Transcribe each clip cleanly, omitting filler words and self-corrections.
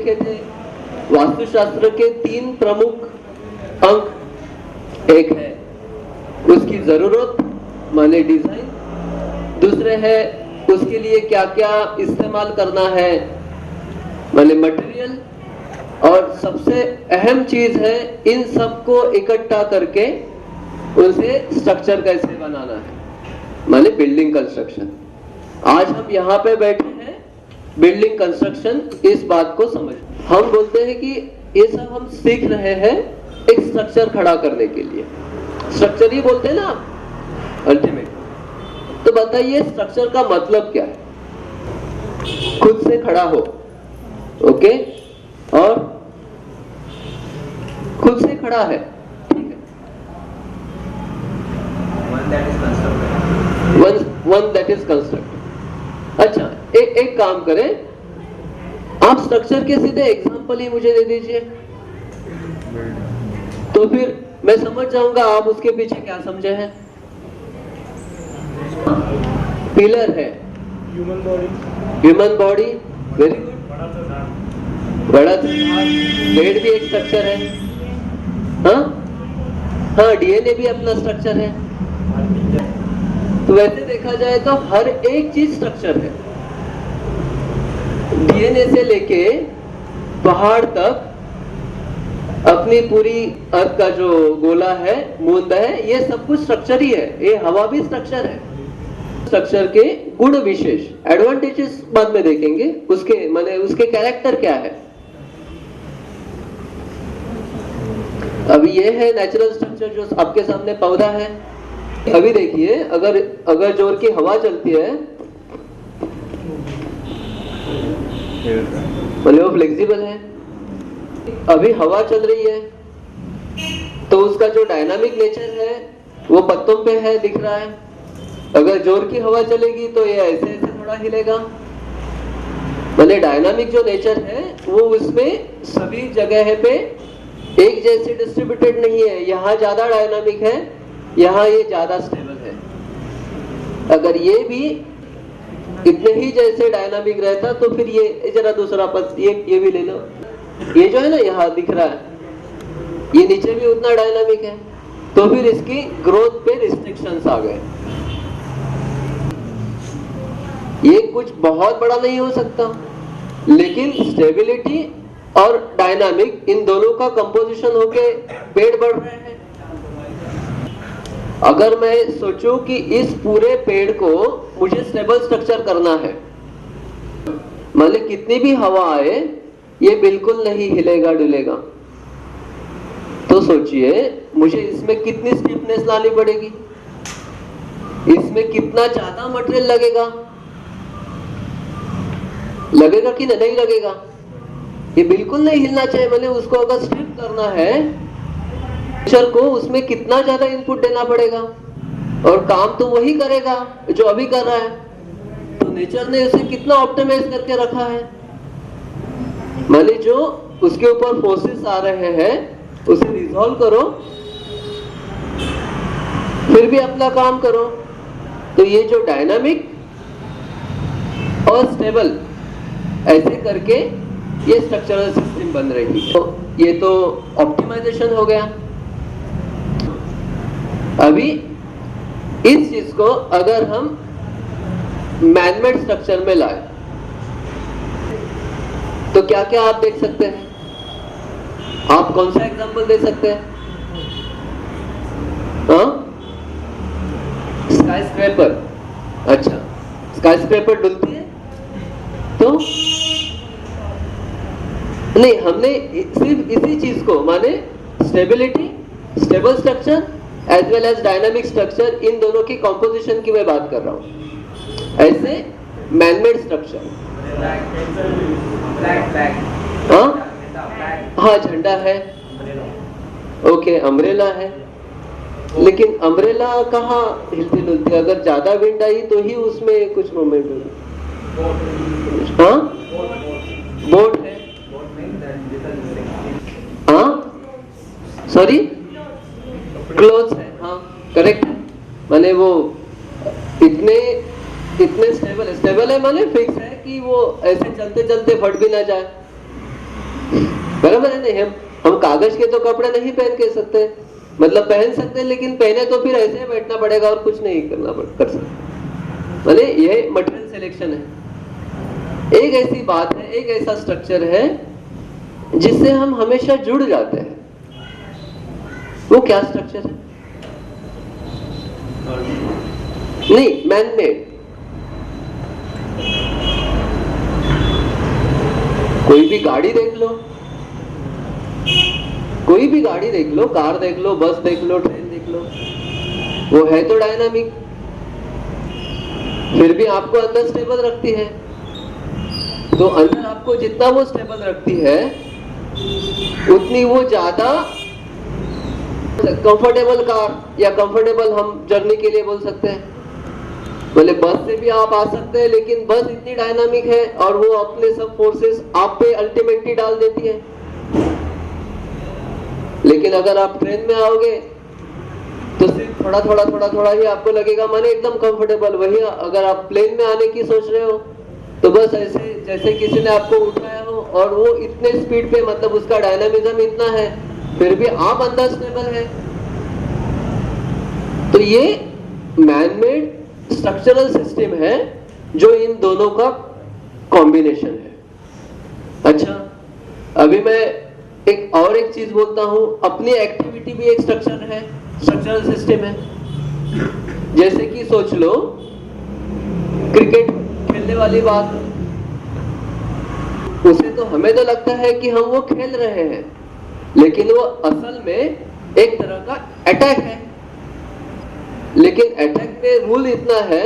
देखे थे वास्तुशास्त्र के 3 प्रमुख अंक। एक है उसकी जरूरत माने डिजाइन, दूसरे है उसके लिए क्या क्या इस्तेमाल करना है माने मटेरियल, और सबसे अहम चीज है इन सबको इकट्ठा करके उसे स्ट्रक्चर कैसे बनाना है माने बिल्डिंग कंस्ट्रक्शन। आज हम यहाँ पे बैठे हैं बिल्डिंग कंस्ट्रक्शन, इस बात को समझ। हम बोलते हैं कि ये सब हम सीख रहे हैं एक स्ट्रक्चर खड़ा करने के लिए, स्ट्रक्चर ही बोलते हैं ना अल्टीमेट। तो बताइए स्ट्रक्चर का मतलब क्या है? खुद से खड़ा हो, ओके, और खुद से खड़ा है, ठीक है, वन दैट इज कंस्ट्रक्ट। अच्छा, एक काम करें, आप स्ट्रक्चर के सीधे एग्जांपल ही मुझे दे दीजिए, तो फिर मैं समझ जाऊंगा आप उसके पीछे क्या समझे हैं। पिलर है, ह्यूमन बॉडी, वेरी गुड, बड़ा बेड भी एक स्ट्रक्चर है, हाँ डीएनए भी अपना स्ट्रक्चर है। तो वैसे देखा जाए तो हर एक चीज स्ट्रक्चर है, डीएनए से लेके पहाड़ तक, अपनी पूरी अर्थ का जो गोला है, मूंद है, ये सब कुछ स्ट्रक्चर ही है। ये हवा भी स्ट्रक्चर है। स्ट्रक्चर के गुण विशेष, एडवांटेजेस बाद में देखेंगे, उसके माने उसके कैरेक्टर क्या है। अभी ये है नेचुरल स्ट्रक्चर जो आपके सामने पौधा है। अभी देखिए, अगर जोर की हवा चलती है मतलब वो फ्लेक्सिबल है, अभी हवा चल रही है तो उसका जो डायनामिक नेचर है वो पत्तों पे है, दिख रहा है। अगर जोर की हवा चलेगी तो ये ऐसे ऐसे थोड़ा हिलेगा, मतलब डायनामिक जो नेचर है वो उसमें सभी जगह पे एक जैसे डिस्ट्रीब्यूटेड नहीं है। यहाँ ज्यादा डायनामिक है, यहाँ ये ज्यादा स्टेबल है। अगर ये भी इतने ही जैसे डायनामिक रहता तो फिर ये जरा दूसरा पद ये भी ले लो, ये जो है ना यहाँ दिख रहा है, ये नीचे भी उतना डायनामिक है, तो फिर इसकी ग्रोथ पे रिस्ट्रिक्शंस आ गए। ये कुछ बहुत बड़ा नहीं हो सकता, लेकिन स्टेबिलिटी और डायनामिक इन दोनों का कंपोजिशन होके पेड़ बढ़ रहे हैं। अगर मैं सोचूं कि इस पूरे पेड़ को मुझे स्टेबल स्ट्रक्चर करना है, मतलब कितनी भी हवा आए ये बिल्कुल नहीं हिलेगा डुलेगा, तो सोचिए मुझे इसमें कितनी स्टिफनेस लानी पड़ेगी, इसमें कितना ज्यादा मटेरियल लगेगा कि नहीं लगेगा। ये बिल्कुल नहीं हिलना चाहिए, मतलब उसको अगर स्टिफ करना है नेचर को, उसमें कितना ज्यादा इनपुट देना पड़ेगा, और काम तो वही करेगा जो अभी कर रहा है। तो नेचर ने उसे कितना ऑप्टिमाइज करके रखा है, माने जो उसके ऊपर फोर्सेस आ रहे हैं उसे रिजॉल्व करो, फिर भी अपना काम करो। तो ये जो डायनामिक और स्टेबल ऐसे करके ये स्ट्रक्चरल सिस्टम बन रही है। तो ये तो ऑप्टिमाइजेशन हो गया। अभी इस चीज को अगर हम मैनमेड स्ट्रक्चर में लाए तो क्या क्या आप देख सकते हैं? आप कौन सा एग्जांपल दे सकते हैं? Skyscraper. अच्छा, स्काई स्क्रैपर डुलती है तो नहीं, हमने सिर्फ इसी चीज को माने stability, stable structure as well as dynamic structure, इन दोनों की कॉम्पोजिशन की मैं बात कर रहा हूं। ऐसे मैनमेड स्ट्रक्चर, हाँ झंडा है, ओके, अम्ब्रेला है, लेकिन अम्ब्रेला कहाँ हिलती डुलती? अगर ज्यादा विंड आई तो ही उसमें कुछ मोमेंट होगी। हाँ, बोट है, हाँ सॉरी, क्लोथ है, हाँ करेक्ट है, माने वो इतने स्टेबल है माने फिक्स है कि वो ऐसे चलते चलते फट भी ना जाए। बराबर है नहीं? हम कागज के तो कपड़े नहीं पहन के सकते, मतलब पहन सकते हैं, लेकिन पहने तो फिर ऐसे ही बैठना पड़ेगा और कुछ नहीं कर सकते। माने ये मटेरियल सिलेक्शन है। एक ऐसी बात है, एक ऐसा स्ट्रक्चर है जिससे हम हमेशा जुड़ जाते हैं। वो क्या स्ट्रक्चर है? नहीं, मैन मेड। कोई भी गाड़ी देख लो, कोई भी गाड़ी देख लो, कार देख लो, बस देख लो, ट्रेन देख लो, वो है तो डायनामिक, फिर भी आपको अंदर स्टेबल रखती है। तो अंदर आपको जितना वो स्टेबल रखती है उतनी वो ज्यादा कंफर्टेबल कार या कंफर्टेबल हम जर्नी के लिए बोल सकते हैं। बोले बस से भी आप आ सकते हैं, लेकिन बस इतनी डायनामिक है और वो अपने सब फोर्सेस आप पे अल्टीमेटली डाल देती है। लेकिन अगर आप ट्रेन में आओगे तो सिर्फ थोड़ा ही आपको लगेगा, माने एकदम कंफर्टेबल। वही अगर आप प्लेन में आने की सोच रहे हो तो बस ऐसे जैसे किसी ने आपको उठाया हो और वो इतने स्पीड पे, मतलब उसका डायनामिज्म इतना है, फिर भी आप अंदर स्टेबल है। तो ये मैन मेड स्ट्रक्चरल सिस्टम है जो इन दोनों का कॉम्बिनेशन है। अच्छा, अभी मैं एक चीज बोलता हूं। अपनी एक्टिविटी भी एक स्ट्रक्चर है, स्ट्रक्चरल सिस्टम है। जैसे कि सोच लो क्रिकेट खेलने वाली बात, उसे तो हमें तो लगता है कि हम वो खेल रहे हैं, लेकिन वो असल में एक तरह का अटैक है। लेकिन अटैक में रूल इतना है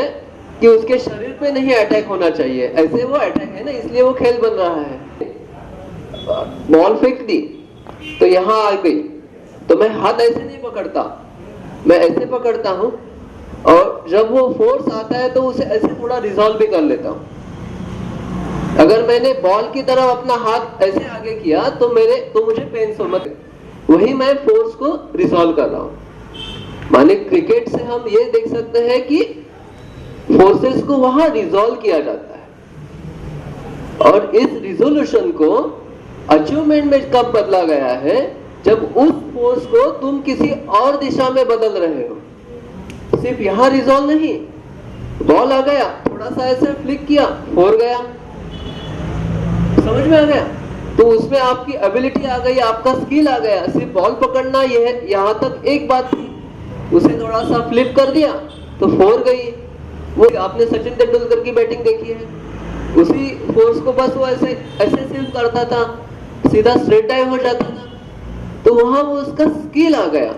कि उसके शरीर पे नहीं अटैक होना चाहिए, ऐसे वो अटैक है ना, इसलिए वो खेल बन रहा है। बॉल फेंक दी तो यहां आ गई, तो मैं हाथ ऐसे नहीं पकड़ता, मैं ऐसे पकड़ता हूं, और जब वो फोर्स आता है तो उसे ऐसे थोड़ा रिजॉल्व भी कर लेता हूं। अगर मैंने बॉल की तरफ अपना हाथ ऐसे आगे किया तो मुझे पेन हो मत, वही मैं फोर्स को रिजॉल्व कर रहा हूं। माने क्रिकेट से हम ये देख सकते हैं कि फोर्सेस को वहां रिजॉल्व किया जाता है। और इस रिजोल्यूशन को अचीवमेंट में कब बदला गया है? जब उस फोर्स को तुम किसी और दिशा में बदल रहे हो। सिर्फ यहां रिजॉल्व नहीं, बॉल आ गया, थोड़ा सा ऐसे फ्लिक किया, फोर गया, समझ में आ गया? तो उसमें आपकी एबिलिटी आ गई, आपका स्किल आ गया। सिर्फ बॉल पकड़ना यहां तक एक बात थी, उसे थोड़ा सा फ्लिप कर दिया तो फोर गई। वो आपने सचिन तेंदुलकर की बैटिंग देखी है, उसी फोर्स को बस वो ऐसे सिर्फ करता था, सीधा स्ट्रेट ड्राइव हो जाता था, तो वहां वो उसका स्किल आ गया,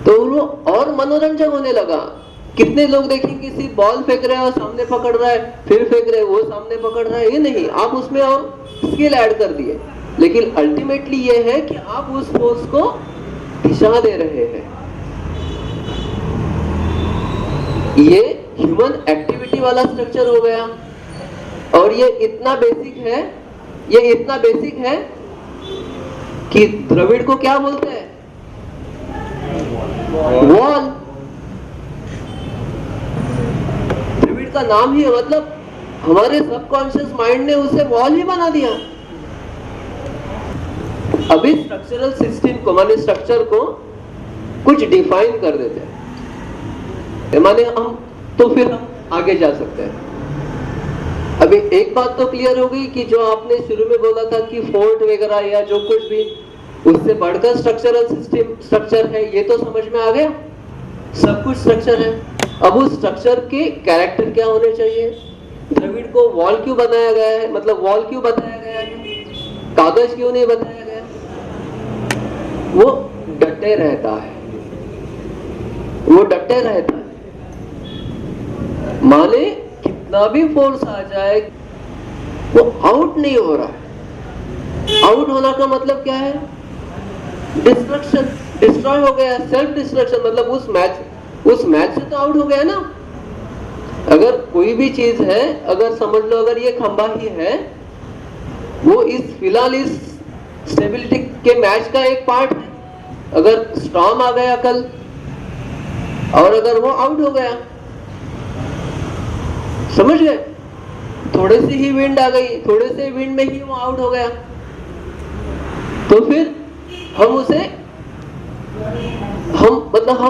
तो वो और मनोरंजक होने लगा। कितने लोग देखें किसी बॉल फेंक रहे हैं और सामने पकड़ रहा है, फिर फेंक रहे, वो सामने पकड़ रहा है, ये नहीं, आप उसमें और स्किल ऐड कर दिए। लेकिन अल्टीमेटली ये है कि आप उस फोर्स को दिशा दे रहे हैं। ये ह्यूमन एक्टिविटी वाला स्ट्रक्चर हो गया। और ये इतना बेसिक है कि द्रविड़ को क्या बोलते हैं? वॉल। द्रविड़ का नाम ही, मतलब हमारे सबकॉन्शियस माइंड ने उसे वॉल ही बना दिया। अभी स्ट्रक्चरल सिस्टम को, माने स्ट्रक्चर को कुछ डिफाइन कर देते हैं, माने हम, तो फिर हम आगे जा सकते हैं। अभी एक बात तो क्लियर हो गई कि जो आपने शुरू में बोला था कि फोर्ट वगैरह या जो कुछ भी, उससे बढ़कर स्ट्रक्चरल सिस्टम स्ट्रक्चर है, ये तो समझ में आ गया, सब कुछ स्ट्रक्चर है। अब उस स्ट्रक्चर के कैरेक्टर क्या होने चाहिए? द्रविड़ को वॉल क्यों बनाया गया है, मतलब वॉल क्यों बताया गया है, कागज क्यों नहीं बताया गया? वो डटे रहता है, वो डटे रहता है। माने कितना भी फोर्स आ जाए वो आउट नहीं हो रहा है। आउट होना का मतलब क्या है? डिस्ट्रक्शन, डिस्ट्रॉय हो गया, सेल्फ डिस्ट्रक्शन, मतलब उस मैच से तो आउट हो गया ना। अगर कोई भी चीज है, अगर समझ लो अगर ये खंभा ही है, वो फिलहाल इस स्टेबिलिटी के मैच का एक पार्ट है। अगर स्टॉर्म आ गया कल और अगर वो आउट हो गया, समझ गए? थोड़े से ही विंड आ गई, थोड़े से विंड में ही वो आउट हो गया, तो फिर हम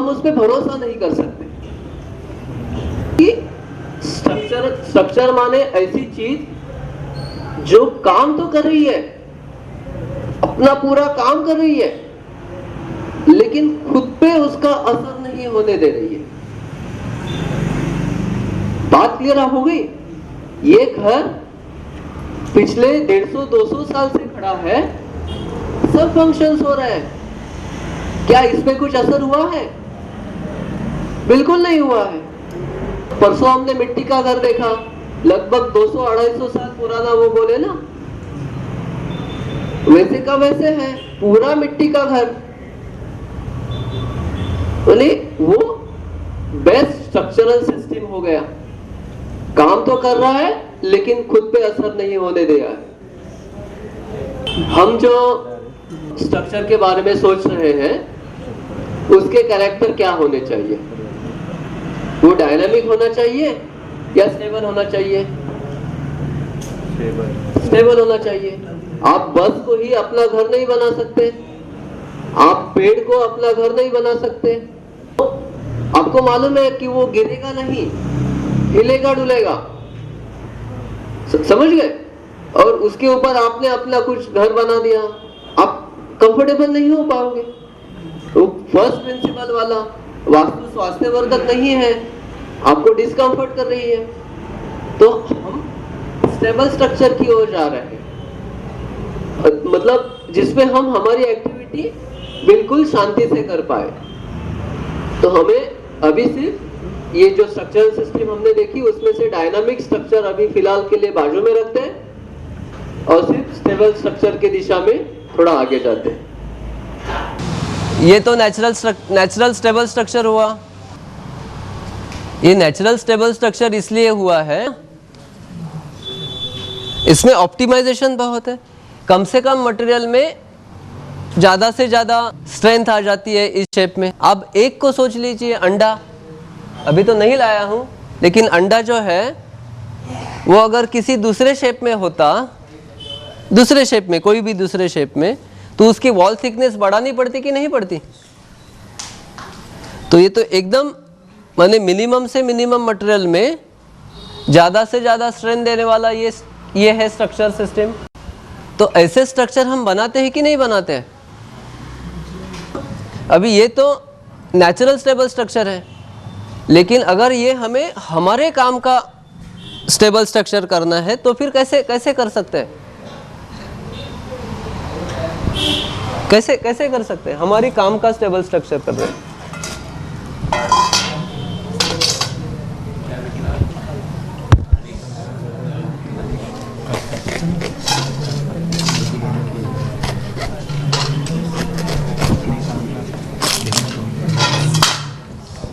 उस पे भरोसा नहीं कर सकते कि स्ट्रक्चर माने ऐसी चीज जो काम तो कर रही है, अपना पूरा काम कर रही है, लेकिन खुद पे उसका असर नहीं होने दे रही है। बात क्लियर हो गई? ये घर पिछले 150-200 साल से खड़ा है, सब फंक्शंस हो रहे हैं, क्या इसमें कुछ असर हुआ है? बिल्कुल नहीं हुआ है। परसों हमने मिट्टी का घर देखा, लगभग 200-250 साल पुराना, वो बोले ना, वैसे का वैसे है, पूरा मिट्टी का घर। बोले वो बेस्ट स्ट्रक्चरल सिस्टम हो गया, काम तो कर रहा है लेकिन खुद पे असर नहीं होने दिया है। हम जो स्ट्रक्चर के बारे में सोच रहे हैं, उसके कैरेक्टर क्या होने चाहिए? वो डायनामिक होना चाहिए या स्टेबल होना चाहिए? स्टेबल होना चाहिए। आप बस को ही अपना घर नहीं बना सकते, आप पेड़ को अपना घर नहीं बना सकते। तो आपको मालूम है कि वो गिरेगा नहीं, हिलेगा डुलेगा, समझ गए? और उसके ऊपर आपने अपना कुछ घर बना दिया, आप कंफर्टेबल नहीं हो पाओगे। वो फर्स्ट प्रिंसिपल वाला वास्तु स्वास्थ्यवर्धक नहीं है, आपको डिस्कम्फर्ट कर रही है। तो हम स्टेबल स्ट्रक्चर की ओर जा रहे हैं, मतलब जिसमें हम हमारी एक्टिविटी बिल्कुल शांति से कर पाए। तो हमें अभी सिर्फ ये जो स्ट्रक्चरल सिस्टम हमने देखी, उसमें से डायनामिक स्ट्रक्चर अभी फिलहाल के लिए बाजू में रखते हैं और सिर्फ स्टेबल स्ट्रक्चर की दिशा में थोड़ा आगे जाते हैं। ये तो नेचुरल स्टेबल स्ट्रक्चर हुआ। ये नेचुरल स्टेबल स्ट्रक्चर इसलिए हुआ है, इसमें ऑप्टिमाइजेशन बहुत है। कम से कम मटेरियल में ज़्यादा से ज़्यादा स्ट्रेंथ आ जाती है इस शेप में। अब एक को सोच लीजिए, अंडा, अभी तो नहीं लाया हूँ, लेकिन अंडा जो है वो अगर किसी दूसरे शेप में होता, दूसरे शेप में, कोई भी दूसरे शेप में, तो उसकी वॉल थिकनेस बढ़ानी पड़ती कि नहीं पड़ती? तो ये तो एकदम माने मिनिमम से मिनिमम मटेरियल में ज़्यादा से ज़्यादा स्ट्रेंथ देने वाला ये है स्ट्रक्चर सिस्टम। तो ऐसे स्ट्रक्चर हम बनाते हैं कि नहीं बनाते हैं? अभी ये तो नेचुरल स्टेबल स्ट्रक्चर है, लेकिन अगर ये हमें हमारे काम का स्टेबल स्ट्रक्चर करना है तो फिर कैसे कर सकते हैं? कैसे कर सकते हैं? हमारी काम का स्टेबल स्ट्रक्चर कर रहे हैं।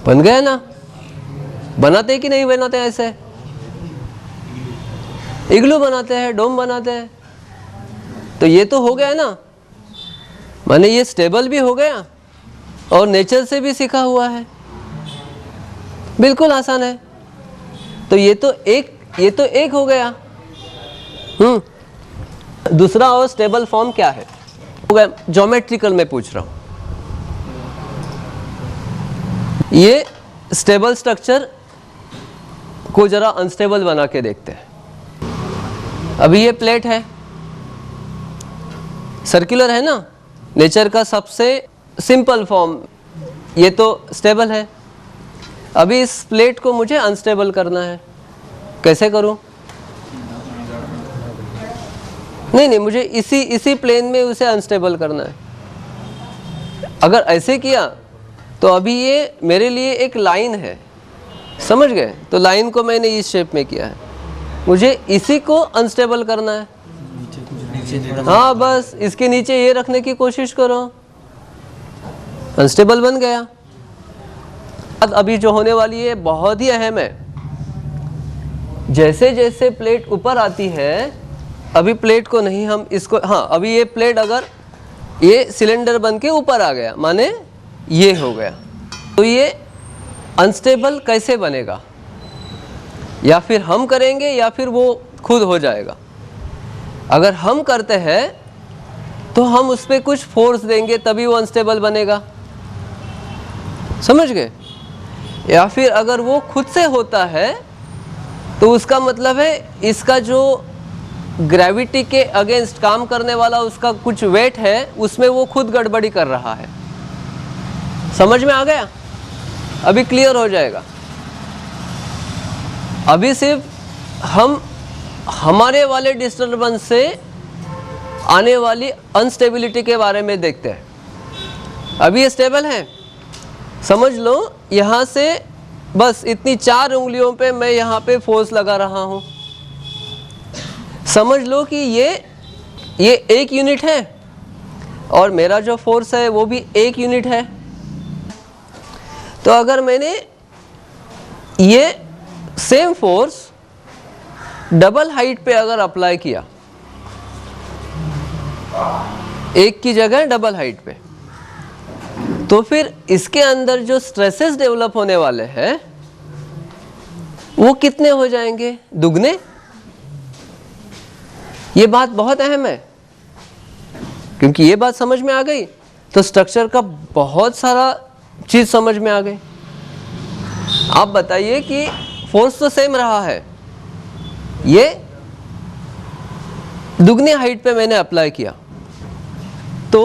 बन गया ना? बनाते हैं कि नहीं बनाते हैं? ऐसे इग्लू बनाते हैं, डोम बनाते हैं। तो ये तो हो गया ना, माने ये स्टेबल भी हो गया और नेचर से भी सीखा हुआ है, बिल्कुल आसान है। तो ये तो एक हो गया। दूसरा और स्टेबल फॉर्म क्या है? ज्योमेट्रिकल में पूछ रहा हूं। ये स्टेबल स्ट्रक्चर को जरा अनस्टेबल बना के देखते हैं। अभी ये प्लेट है, सर्कुलर है ना, नेचर का सबसे सिंपल फॉर्म, ये तो स्टेबल है। अभी इस प्लेट को मुझे अनस्टेबल करना है, कैसे करूं? नहीं, मुझे इसी प्लेन में उसे अनस्टेबल करना है। अगर ऐसे किया तो अभी ये मेरे लिए एक लाइन है, समझ गए? तो लाइन को मैंने इस शेप में किया है, मुझे इसी को अनस्टेबल करना है। हाँ, बस इसके नीचे ये रखने की कोशिश करो, अनस्टेबल बन गया। अभी जो होने वाली है बहुत ही अहम है। जैसे जैसे प्लेट ऊपर आती है, अभी प्लेट को नहीं, हम इसको, हाँ, अभी ये प्लेट अगर ये सिलेंडर बन के ऊपर आ गया, माने ये हो गया, तो ये अनस्टेबल कैसे बनेगा? या फिर हम करेंगे या फिर वो खुद हो जाएगा। अगर हम करते हैं तो हम उस पर कुछ फोर्स देंगे तभी वो अनस्टेबल बनेगा, समझ गए? या फिर अगर वो खुद से होता है तो उसका मतलब है इसका जो ग्रेविटी के अगेंस्ट काम करने वाला उसका कुछ वेट है उसमें वो खुद गड़बड़ी कर रहा है। समझ में आ गया? अभी क्लियर हो जाएगा। अभी सिर्फ हम हमारे वाले डिस्टर्बेंस से आने वाली अनस्टेबिलिटी के बारे में देखते हैं। अभी ये स्टेबल है, समझ लो यहाँ से बस इतनी 4 उंगलियों पे मैं यहाँ पे फोर्स लगा रहा हूँ। समझ लो कि ये 1 यूनिट है और मेरा जो फोर्स है वो भी 1 यूनिट है। तो अगर मैंने ये सेम फोर्स डबल हाइट पे अगर अप्लाई किया, एक की जगह डबल हाइट पे, तो फिर इसके अंदर जो स्ट्रेसेस डेवलप होने वाले हैं वो कितने हो जाएंगे? दुगने। ये बात बहुत अहम है, क्योंकि ये बात समझ में आ गई तो स्ट्रक्चर का बहुत सारा चीज समझ में आ गई। आप बताइए कि फोर्स तो सेम रहा है, ये दुगनी हाइट पे मैंने अप्लाई किया तो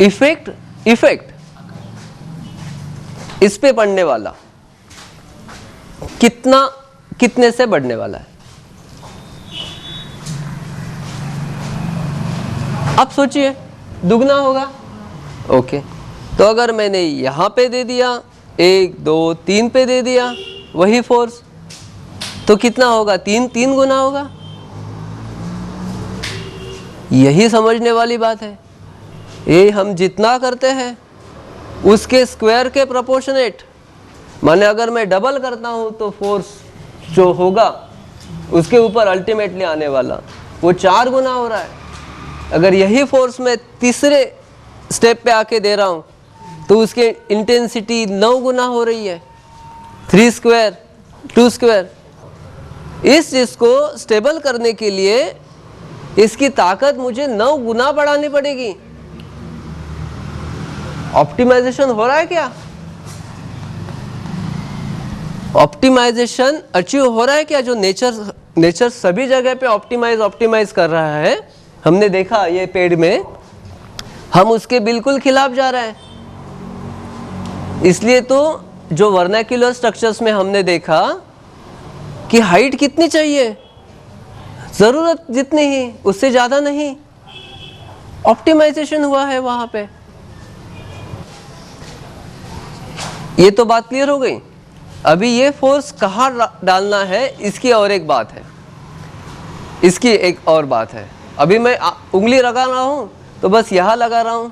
इफेक्ट इस पे पड़ने वाला कितने से बढ़ने वाला है? आप सोचिए, दुगना होगा। ओके, तो अगर मैंने यहां पे दे दिया 1 2 3 पे दे दिया वही फोर्स, तो कितना होगा? 3 गुना होगा। यही समझने वाली बात है। ये हम जितना करते हैं उसके स्क्वायर के प्रोपोर्शनेट, माने अगर मैं डबल करता हूं तो फोर्स जो होगा उसके ऊपर अल्टीमेटली आने वाला वो 4 गुना हो रहा है। अगर यही फोर्स मैं तीसरे स्टेप पे आके दे रहा हूं तो उसकी इंटेंसिटी 9 गुना हो रही है। 3 स्क्वायर 2 स्क्वायर। इस चीज को स्टेबल करने के लिए इसकी ताकत मुझे 9 गुना बढ़ानी पड़ेगी। ऑप्टिमाइजेशन हो रहा है क्या? ऑप्टिमाइजेशन अचीव हो रहा है क्या? जो नेचर सभी जगह पे ऑप्टिमाइज कर रहा है, हमने देखा ये पेड़ में, हम उसके बिल्कुल खिलाफ जा रहे हैं। इसलिए तो जो वर्नाक्युलर स्ट्रक्चर्स में हमने देखा कि हाइट कितनी चाहिए, जरूरत जितनी ही, उससे ज्यादा नहीं। ऑप्टिमाइजेशन हुआ है वहां पे। ये तो बात क्लियर हो गई। अभी ये फोर्स कहाँ डालना है इसकी और एक बात है, इसकी एक और बात है। अभी मैं उंगली लगा रहा हूँ तो बस यहाँ लगा रहा हूँ,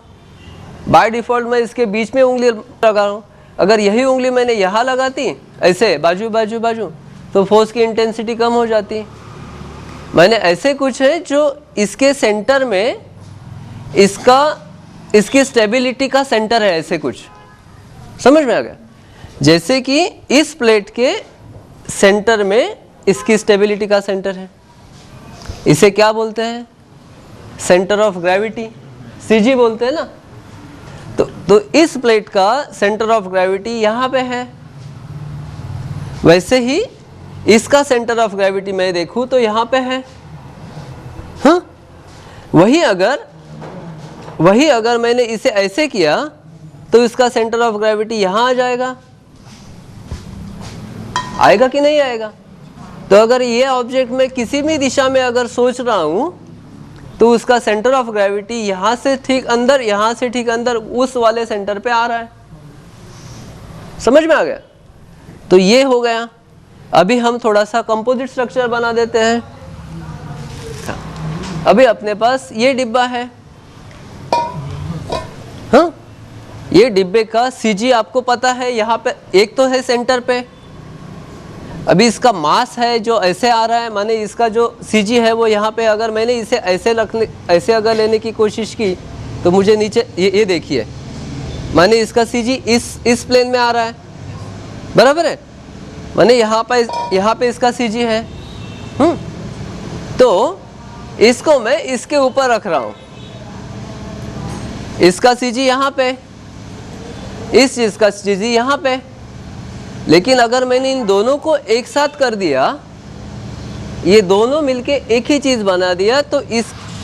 बाय डिफॉल्ट मैं इसके बीच में उंगली लगा रहा हूँ। अगर यही उंगली मैंने यहाँ लगाती ऐसे बाजू बाजू बाजू तो फोर्स की इंटेंसिटी कम हो जाती। मैंने ऐसे कुछ है जो इसके सेंटर में इसकी स्टेबिलिटी का सेंटर है, ऐसे कुछ समझ में आ गया? जैसे कि इस प्लेट के सेंटर में इसकी स्टेबिलिटी का सेंटर है, इसे क्या बोलते हैं? सेंटर ऑफ ग्रेविटी, सीजी बोलते हैं ना। तो इस प्लेट का सेंटर ऑफ ग्रेविटी यहाँ पे है। वैसे ही इसका सेंटर ऑफ ग्रेविटी मैं देखूं तो यहाँ पे है। हाँ, वही अगर मैंने इसे ऐसे किया तो इसका सेंटर ऑफ ग्रेविटी यहाँ आ जाएगा। आएगा कि नहीं आएगा? तो अगर ये ऑब्जेक्ट में किसी भी दिशा में अगर सोच रहा हूं तो उसका सेंटर ऑफ ग्रेविटी यहाँ से ठीक अंदर उस वाले सेंटर पे आ रहा है। समझ में आ गया? तो ये हो गया। अभी हम थोड़ा सा कंपोजिट स्ट्रक्चर बना देते हैं। अभी अपने पास ये डिब्बा है। हाँ, ये डिब्बे का सीजी आपको पता है, यहाँ पे एक तो है सेंटर पे। अभी इसका मास है जो ऐसे आ रहा है, माने इसका जो सीजी है वो यहाँ पे, अगर मैंने इसे ऐसे अगर लेने की कोशिश की तो मुझे नीचे ये देखिए, माने इसका सीजी इस प्लेन में आ रहा है, बराबर है? माने यहाँ पे इसका सीजी है। तो इसको मैं इसके ऊपर रख रहा हूँ। इसका सीजी यहाँ पे, इस चीज़ का सीजी यहाँ पे। लेकिन अगर मैंने इन दोनों को एक साथ कर दिया, ये दोनों मिलके एक ही चीज़ बना दिया, तो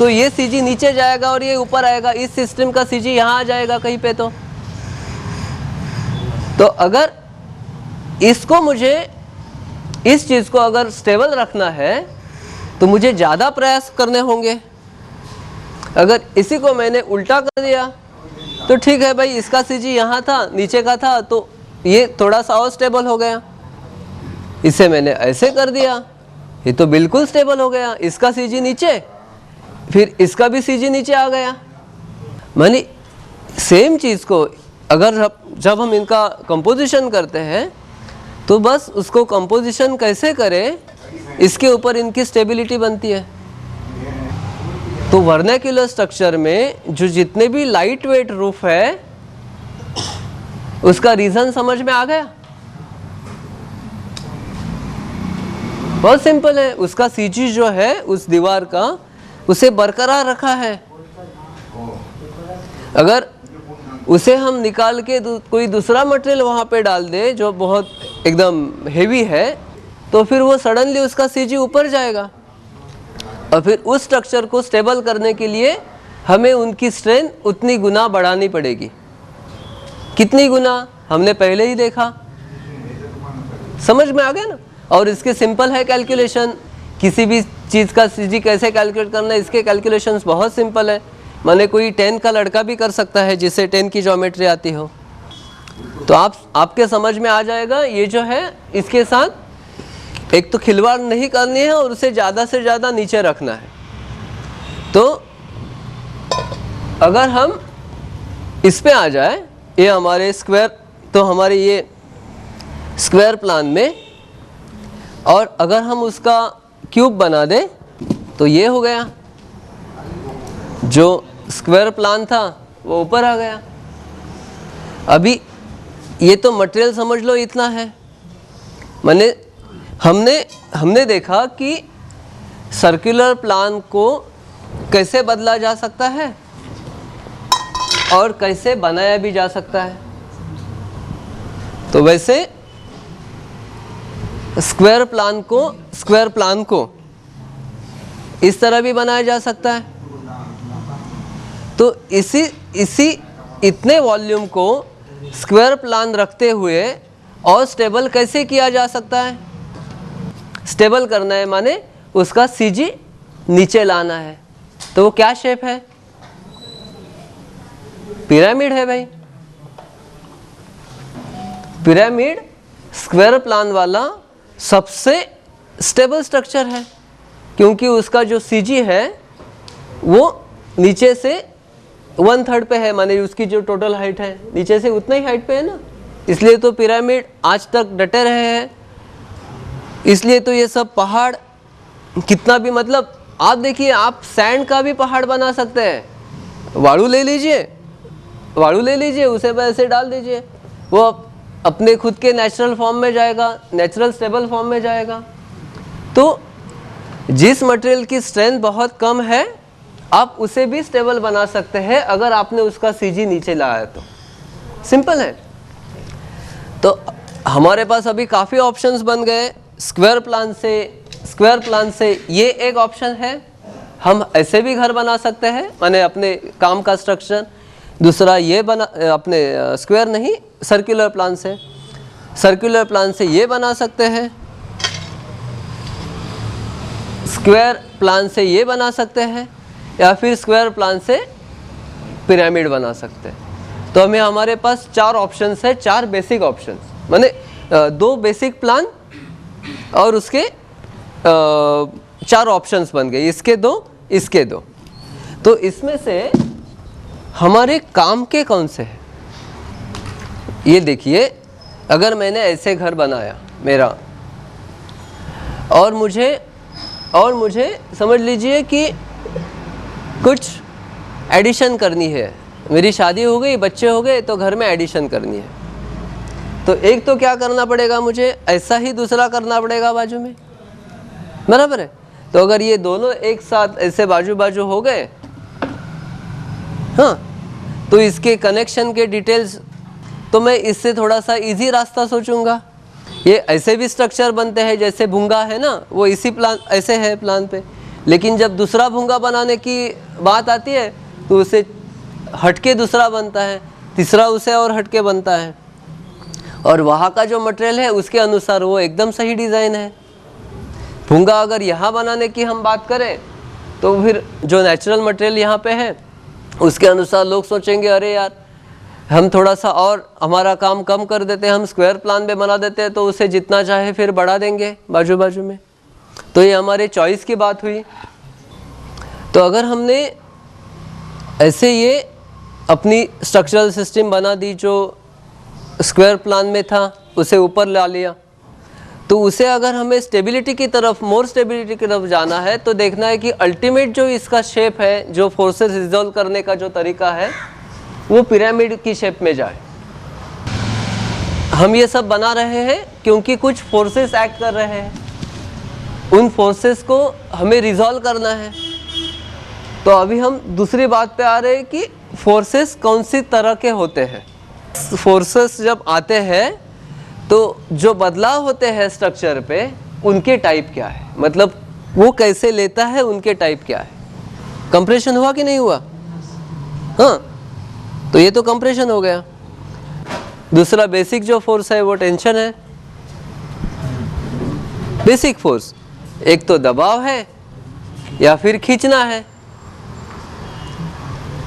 ये सीजी नीचे जाएगा और ये ऊपर आएगा। इस सिस्टम का सीजी यहाँ आ जाएगा कहीं पे। तो अगर इसको मुझे, इस चीज़ को अगर स्टेबल रखना है तो मुझे ज़्यादा प्रयास करने होंगे। अगर इसी को मैंने उल्टा कर दिया तो ठीक है भाई, इसका सीजी यहाँ था, नीचे का था, तो ये थोड़ा सा और स्टेबल हो गया। इसे मैंने ऐसे कर दिया, ये तो बिल्कुल स्टेबल हो गया। इसका सीजी नीचे, फिर इसका भी सीजी नीचे आ गया। मानी सेम चीज़ को अगर जब हम इनका कंपोजिशन करते हैं तो बस उसको कंपोजिशन कैसे करें, इसके ऊपर इनकी स्टेबिलिटी बनती है। तो वर्नाक्युलर स्ट्रक्चर में जो जितने भी लाइट वेट रूफ है, उसका रीज़न समझ में आ गया। बहुत सिंपल है। उसका सीजी जो है उस दीवार का, उसे बरकरार रखा है। अगर उसे हम निकाल के कोई दूसरा मटेरियल वहाँ पे डाल दे जो बहुत एकदम हेवी है, तो फिर वो सडनली उसका सीजी ऊपर जाएगा। और फिर उस स्ट्रक्चर को स्टेबल करने के लिए हमें उनकी स्ट्रेंथ उतनी गुना बढ़ानी पड़ेगी। कितनी गुना हमने पहले ही देखा, समझ में आ गया ना। और इसके सिंपल है कैलकुलेशन। किसी भी चीज़ का सीजी कैसे कैलकुलेट करना है, इसके कैलकुलेशंस बहुत सिंपल है। माने कोई 10 का लड़का भी कर सकता है जिसे 10 की ज्योमेट्री आती हो। तो आपके समझ में आ जाएगा। ये जो है इसके साथ एक तो खिलवाड़ नहीं करनी है और उसे ज़्यादा से ज़्यादा नीचे रखना है। तो अगर हम इस पे आ जाए, ये हमारे स्क्वायर, तो हमारे ये स्क्वायर प्लान में, और अगर हम उसका क्यूब बना दें तो ये हो गया। जो स्क्वायर प्लान था वो ऊपर आ गया। अभी ये तो मटेरियल समझ लो इतना है। माने हमने देखा कि सर्कुलर प्लान को कैसे बदला जा सकता है और कैसे बनाया भी जा सकता है। तो वैसे स्क्वायर प्लान को इस तरह भी बनाया जा सकता है। तो इसी इतने वॉल्यूम को स्क्वायर प्लान रखते हुए और स्टेबल कैसे किया जा सकता है। स्टेबल करना है माने उसका सीजी नीचे लाना है। तो वो क्या शेप है? पिरामिड है भाई। पिरामिड स्क्वायर प्लान वाला सबसे स्टेबल स्ट्रक्चर है, क्योंकि उसका जो सीजी है वो नीचे से 1/3 पे है। माने उसकी जो टोटल हाइट है नीचे से उतना ही हाइट पे है ना। इसलिए तो पिरामिड आज तक डटे रहे हैं। इसलिए तो ये सब पहाड़ कितना भी, मतलब आप देखिए, आप सैंड का भी पहाड़ बना सकते हैं। वाड़ू ले लीजिए, उसे वैसे डाल दीजिए, वो अपने खुद के नेचुरल फॉर्म में जाएगा, नेचुरल स्टेबल फॉर्म में जाएगा। तो जिस मटेरियल की स्ट्रेंथ बहुत कम है, आप उसे भी स्टेबल बना सकते हैं अगर आपने उसका सीजी नीचे लाया तो। सिंपल है। तो हमारे पास अभी काफ़ी ऑप्शंस बन गए। स्क्वायर प्लान से ये एक ऑप्शन है। हम ऐसे भी घर बना सकते हैं, माने अपने काम का स्ट्रक्चर। दूसरा ये बना, अपने स्क्वायर नहीं, सर्कुलर प्लान से ये बना सकते हैं। स्क्वायर प्लान से ये बना सकते हैं, या फिर स्क्वायर प्लान से पिरामिड बना सकते हैं। तो हमें, हमारे पास 4 ऑप्शंस है, 4 बेसिक ऑप्शंस, माने 2 बेसिक प्लान और उसके 4 ऑप्शंस बन गए, इसके 2। तो इसमें से हमारे काम के कौन से हैं? ये देखिए, अगर मैंने ऐसे घर बनाया मेरा, और मुझे समझ लीजिए कि कुछ एडिशन करनी है। मेरी शादी हो गई, बच्चे हो गए, तो घर में एडिशन करनी है। तो एक तो क्या करना पड़ेगा मुझे, ऐसा ही दूसरा करना पड़ेगा बाजू में, बराबर है। तो अगर ये दोनों एक साथ ऐसे बाजू बाजू हो गए, हाँ, तो इसके कनेक्शन के डिटेल्स तो मैं इससे थोड़ा सा इजी रास्ता सोचूंगा। ये ऐसे भी स्ट्रक्चर बनते हैं, जैसे भूंगा है ना, वो इसी प्लान ऐसे है प्लान पे, लेकिन जब दूसरा भूंगा बनाने की बात आती है तो उसे हटके दूसरा बनता है, तीसरा उसे और हटके बनता है, और वहाँ का जो मटेरियल है उसके अनुसार वो एकदम सही डिज़ाइन है। भूंगा अगर यहाँ बनाने की हम बात करें तो फिर जो नेचुरल मटेरियल यहाँ पे है उसके अनुसार लोग सोचेंगे अरे यार हम थोड़ा सा और हमारा काम कम कर देते हैं, हम स्क्वायर प्लान में बना देते हैं, तो उसे जितना चाहे फिर बढ़ा देंगे बाजू बाजू में। तो ये हमारे चॉइस की बात हुई। तो अगर हमने ऐसे ये अपनी स्ट्रक्चरल सिस्टम बना दी जो स्क्वायर प्लान में था उसे ऊपर ला लिया, तो उसे अगर हमें स्टेबिलिटी की तरफ, मोर स्टेबिलिटी की तरफ जाना है तो देखना है कि अल्टीमेट जो इसका शेप है, जो फोर्सेस रिजॉल्व करने का जो तरीका है वो पिरामिड की शेप में जाए। हम ये सब बना रहे हैं क्योंकि कुछ फोर्सेस एक्ट कर रहे हैं, उन फोर्सेस को हमें रिजॉल्व करना है। तो अभी हम दूसरी बात पे आ रहे हैं कि फोर्सेस कौन सी तरह के होते हैं। फोर्सेस जब आते हैं तो जो बदलाव होते हैं स्ट्रक्चर पे उनके टाइप क्या है, मतलब वो कैसे लेता है, उनके टाइप क्या है। कंप्रेशन हुआ कि नहीं हुआ? हाँ, तो ये तो कंप्रेशन हो गया। दूसरा बेसिक जो फोर्स है वो टेंशन है, बेसिक फोर्स। एक तो दबाव है या फिर खींचना है।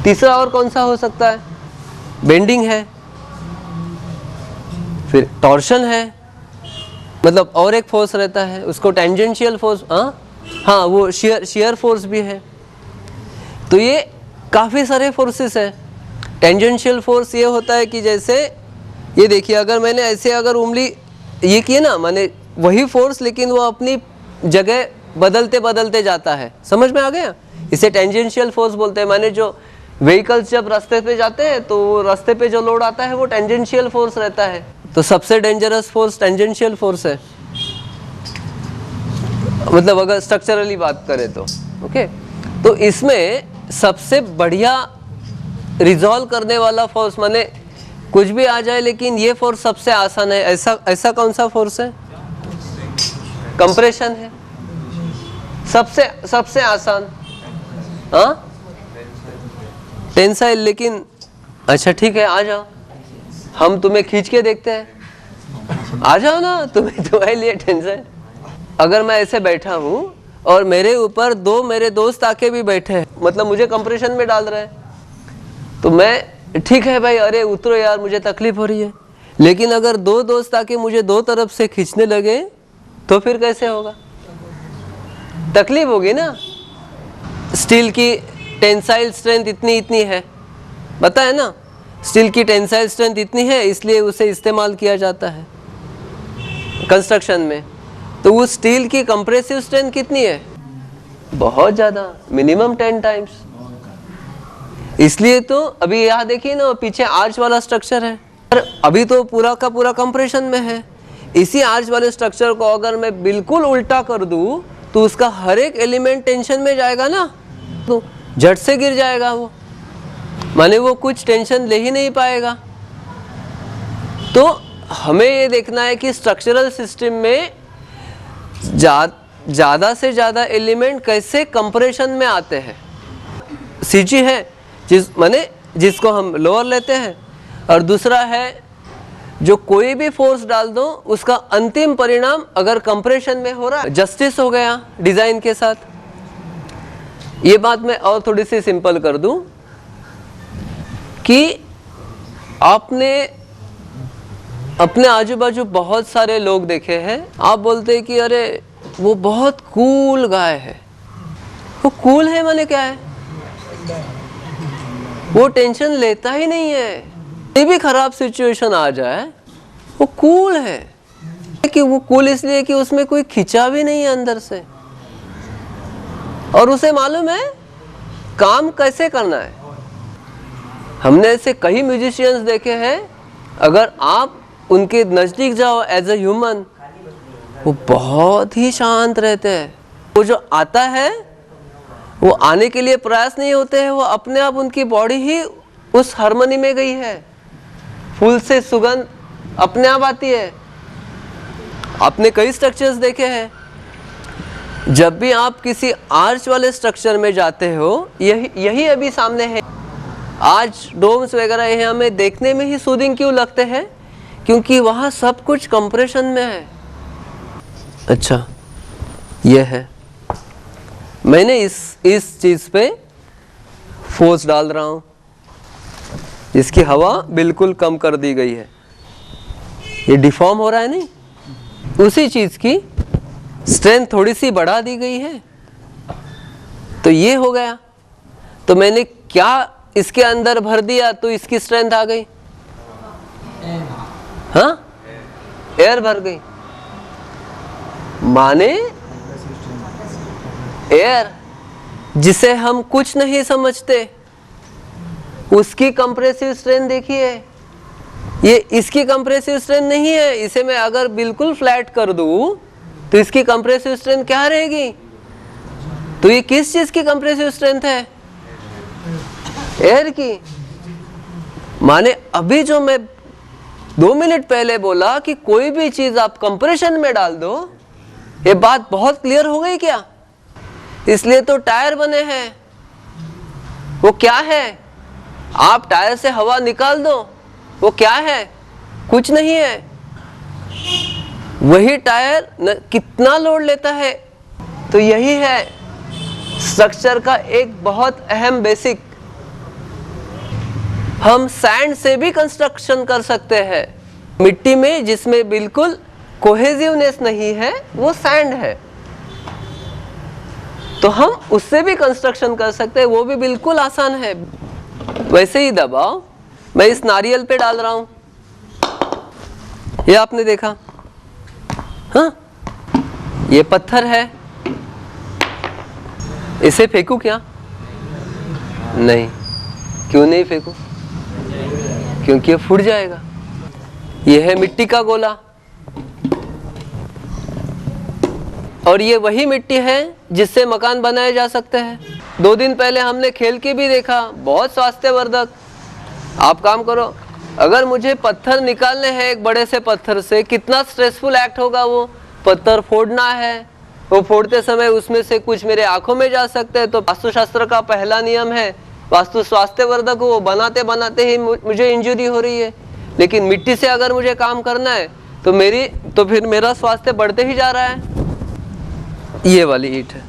तीसरा और कौन सा हो सकता है? बेंडिंग है, फिर टॉर्शन है, मतलब और एक फोर्स रहता है उसको टेंजेंशियल फोर्स, हाँ वो शियर फोर्स भी है। तो ये काफ़ी सारे फोर्सेस हैं। टेंजेंशियल फोर्स ये होता है कि जैसे ये देखिए, अगर मैंने ऐसे अगर उंगली ये की ना, माने वही फोर्स लेकिन वो अपनी जगह बदलते बदलते जाता है। समझ में आ गया? इसे टेंजेंशियल फोर्स बोलते हैं। माने जो व्हीकल्स जब रास्ते पे जाते हैं तो वो रास्ते पे जो लोड आता है वो टेंजेंशियल फोर्स रहता है। तो सबसे डेंजरस फोर्स टेंजेंशियल फोर्स है, मतलब अगर स्ट्रक्चरली बात करें तो। ओके, तो इसमें सबसे बढ़िया रिजॉल्व करने वाला फोर्स, माने कुछ भी आ जाए लेकिन ये फोर्स सबसे आसान है, ऐसा कौन सा फोर्स है? कंप्रेशन है सबसे आसान। हाँ, टेंसाइल। लेकिन अच्छा ठीक है, आ जाओ, हम तुम्हें खींच के देखते हैं। आ जाओ ना, तुम्हारे लिए टेंसाइल। अगर मैं ऐसे बैठा हूँ और मेरे ऊपर दो मेरे दोस्त आके भी बैठे हैं, मतलब मुझे कंप्रेशन में डाल रहे हैं, तो मैं ठीक है भाई, अरे उतरो यार मुझे तकलीफ हो रही है। लेकिन अगर दो दोस्त आके मुझे दो तरफ से खींचने लगे तो फिर कैसे होगा? तकलीफ होगी ना। स्टील की टेंसाइल स्ट्रेंथ इतनी है, पता है ना, स्टील की टेंसाइल स्ट्रेंथ इतनी है, इसलिए उसे इस्तेमाल किया जाता है कंस्ट्रक्शन में। तो उस स्टील की कंप्रेसिव स्ट्रेंथ कितनी है? बहुत ज़्यादा, मिनिमम 10 टाइम्स। इसलिए तो अभी यहाँ देखिए ना, पीछे आर्च वाला स्ट्रक्चर है, पर अभी तो पूरा का पूरा कंप्रेशन में है। इसी आर्च वाले स्ट्रक्चर को अगर मैं बिल्कुल उल्टा कर दूँ तो उसका हर एक एलिमेंट टेंशन में जाएगा ना, तो झट से गिर जाएगा वो, माने वो कुछ टेंशन ले ही नहीं पाएगा। तो हमें ये देखना है कि स्ट्रक्चरल सिस्टम में ज़्यादा से ज़्यादा एलिमेंट कैसे कंप्रेशन में आते हैं। सीजी है जिसको हम लोअर लेते हैं, और दूसरा है जो कोई भी फोर्स डाल दो उसका अंतिम परिणाम अगर कंप्रेशन में हो रहा है, जस्टिस हो गया डिज़ाइन के साथ। ये बात मैं और थोड़ी सी सिंपल कर दूं कि आपने अपने आजू बाजू बहुत सारे लोग देखे हैं, आप बोलते हैं कि अरे वो बहुत कूल गाय है। वो कूल है माने क्या है? वो टेंशन लेता ही नहीं है। ये भी खराब सिचुएशन आ जाए वो कूल है, कि वो कूल इसलिए कि उसमें कोई खिंचा भी नहीं है अंदर से, और उसे मालूम है काम कैसे करना है। हमने ऐसे कई म्यूजिशियंस देखे हैं, अगर आप उनके नज़दीक जाओ एज अ ह्यूमन, वो बहुत ही शांत रहते हैं। वो जो आता है वो आने के लिए प्रयास नहीं होते हैं, वो अपने आप उनकी बॉडी ही उस हार्मनी में गई है। फूल से सुगंध अपने आप आती है। आपने कई स्ट्रक्चर्स देखे हैं, जब भी आप किसी आर्च वाले स्ट्रक्चर में जाते हो, यही अभी सामने है। आज डोम्स वगैरह ये हमें देखने में ही सूदिंग क्यों लगते हैं? क्योंकि वहाँ सब कुछ कंप्रेशन में है। अच्छा, ये है, मैंने इस चीज़ पे फोर्स डाल रहा हूँ, इसकी हवा बिल्कुल कम कर दी गई है। ये डिफॉर्म हो रहा है नहीं, उसी चीज़ की स्ट्रेंथ थोड़ी सी बढ़ा दी गई है, तो ये हो गया। तो मैंने क्या इसके अंदर भर दिया तो इसकी स्ट्रेंथ आ गई? हाँ, एयर भर गई। माने एयर जिसे हम कुछ नहीं समझते, उसकी कंप्रेसिव स्ट्रेंथ देखिए। ये इसकी कंप्रेसिव स्ट्रेंथ नहीं है। इसे मैं अगर बिल्कुल फ्लैट कर दूं तो इसकी कंप्रेसिव स्ट्रेंथ क्या रहेगी? तो ये किस चीज की कंप्रेसिव स्ट्रेंथ है? एयर की। माने अभी जो मैं 2 मिनट पहले बोला कि कोई भी चीज आप कंप्रेशन में डाल दो, ये बात बहुत क्लियर हो गई क्या? इसलिए तो टायर बने हैं। वो क्या है? आप टायर से हवा निकाल दो, वो क्या है? कुछ नहीं है। वही टायर कितना लोड लेता है। तो यही है स्ट्रक्चर का एक बहुत अहम बेसिक। हम सैंड से भी कंस्ट्रक्शन कर सकते हैं। मिट्टी में जिसमें बिल्कुल कोहेसिवनेस नहीं है, वो सैंड है, तो हम उससे भी कंस्ट्रक्शन कर सकते हैं। वो भी बिल्कुल आसान है। वैसे ही दबाव मैं इस नारियल पे डाल रहा हूं, ये आपने देखा। हाँ, ये पत्थर है, इसे फेंकू क्या? नहीं। क्यों नहीं फेंकू? क्योंकि ये फूट जाएगा। ये है मिट्टी का गोला, और ये वही मिट्टी है जिससे मकान बनाए जा सकते हैं। 2 दिन पहले हमने खेल के भी देखा, बहुत स्वास्थ्यवर्धक। आप काम करो, अगर मुझे पत्थर निकालने हैं एक बड़े से पत्थर से, कितना स्ट्रेसफुल एक्ट होगा वो। पत्थर फोड़ना है, वो फोड़ते समय उसमें से कुछ मेरे आंखों में जा सकते हैं। तो वास्तुशास्त्र का पहला नियम है, वास्तु स्वास्थ्यवर्धक हो, बनाते बनाते ही मुझे इंजरी हो रही है। लेकिन मिट्टी से अगर मुझे काम करना है तो फिर मेरा स्वास्थ्य बढ़ते ही जा रहा है। ये वाली ईंट है,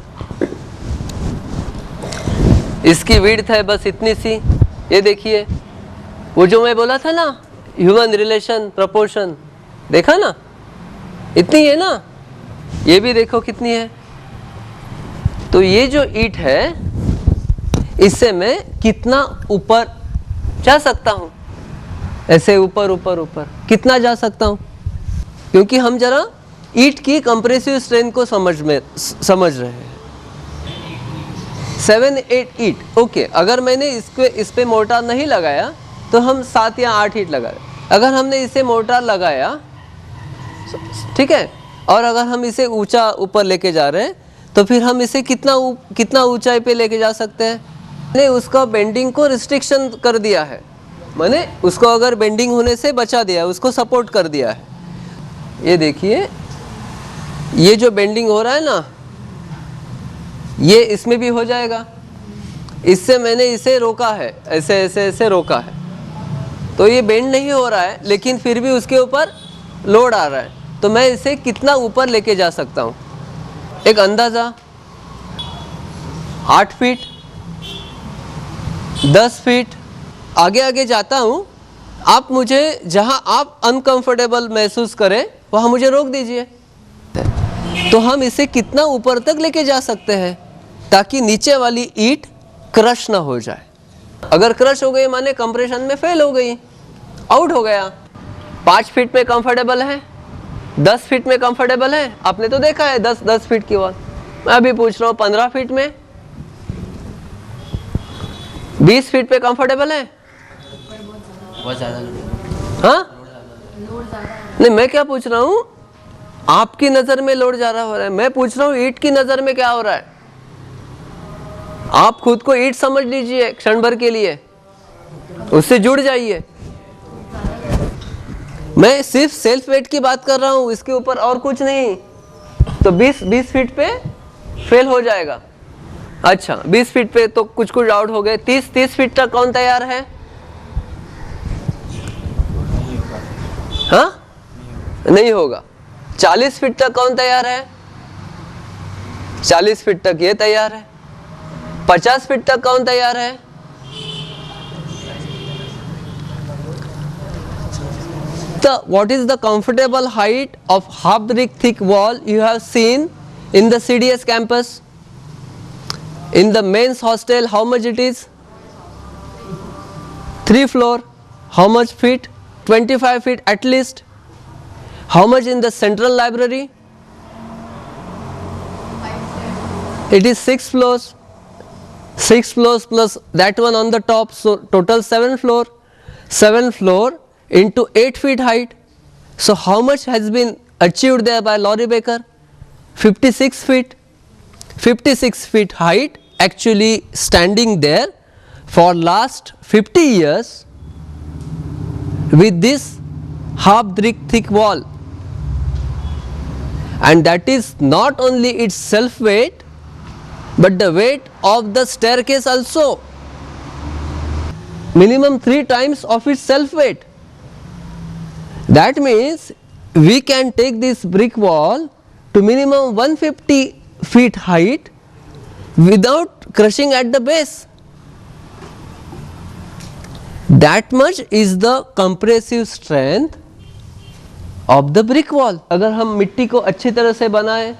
इसकी विड्थ है बस इतनी सी। ये देखिए, वो जो मैं बोला था ना, ह्यूमन रिलेशन प्रपोर्शन, देखा ना? इतनी है ना। ये भी देखो कितनी है। तो ये जो ईंट है, इससे मैं कितना ऊपर जा सकता हूं? ऐसे ऊपर ऊपर ऊपर कितना जा सकता हूं? क्योंकि हम जरा ईंट की कंप्रेसिव स्ट्रेंथ को समझ रहे हैं। 7-8 ईंट, ओके। अगर मैंने इस पे मोर्टार नहीं लगाया तो हम 7 या 8 ईंट लगाए। अगर हमने इसे मोर्टार लगाया, ठीक है, और अगर हम इसे ऊंचा ऊपर लेके जा रहे हैं, तो फिर हम इसे कितना ऊंचाई पे लेके जा सकते हैं? मैंने उसका बेंडिंग को रिस्ट्रिक्शन कर दिया है। मैंने उसको अगर बेंडिंग होने से बचा दिया, उसको सपोर्ट कर दिया है। ये देखिए, ये जो बेंडिंग हो रहा है ना, ये इसमें भी हो जाएगा। इससे मैंने इसे रोका है, ऐसे ऐसे ऐसे रोका है, तो ये बेंड नहीं हो रहा है, लेकिन फिर भी उसके ऊपर लोड आ रहा है। तो मैं इसे कितना ऊपर लेके जा सकता हूँ? एक अंदाज़ा, 8 फीट, 10 फीट, आगे आगे जाता हूँ। आप मुझे जहाँ आप अनकंफर्टेबल महसूस करें वहाँ मुझे रोक दीजिए। तो हम इसे कितना ऊपर तक लेके जा सकते हैं ताकि नीचे वाली ईंट क्रश ना हो जाए। अगर क्रश हो गई माने कंप्रेशन में फेल हो गई, आउट हो गया। 5 फीट में कंफर्टेबल है, 10 फीट में कंफर्टेबल है। आपने तो देखा है 10 फीट की वॉल। मैं अभी पूछ रहा हूँ 15 फीट में, 20 फीट पे कंफर्टेबल है? बहुत ज़्यादा हाँ, नहीं, मैं क्या पूछ रहा हूँ, आपकी नजर में लोड ज्यादा हो रहा है। मैं पूछ रहा हूँ ईंट की नजर में क्या हो रहा है। आप खुद को ईंट समझ लीजिए क्षण भर के लिए। उससे जुड़ जाइए। मैं सिर्फ सेल्फ वेट की बात कर रहा हूं, इसके ऊपर और कुछ नहीं। तो 20 फीट पे फेल हो जाएगा। अच्छा 20 फीट पे तो कुछ डाउट हो गए। 30 फीट तक कौन तैयार है? हाँ नहीं होगा। 40 फीट तक कौन तैयार है? 40 फीट तक ये तैयार है। 50 फीट तक कौन तैयार है? What is the comfortable height of half brick thick wall you have seen in the CDS campus? In the men's hostel, how much it is? 3 floor. How much feet? 25 feet at least. How much in the central library? It is 6 floors. 6 floors plus that one on the top, so total 7 floor. 7 floor into 8 feet height. So how much has been achieved there by Laurie Baker? 56 feet. 56 feet height actually standing there for last 50 years with this half brick thick wall, and that is not only its self weight but the weight of the staircase also, minimum 3 times of its self weight. That means we can take this brick wall to minimum 150 feet height without crushing at the base. That much is the compressive strength of the brick wall. अगर हम मिट्टी को अच्छी तरह से बनाएं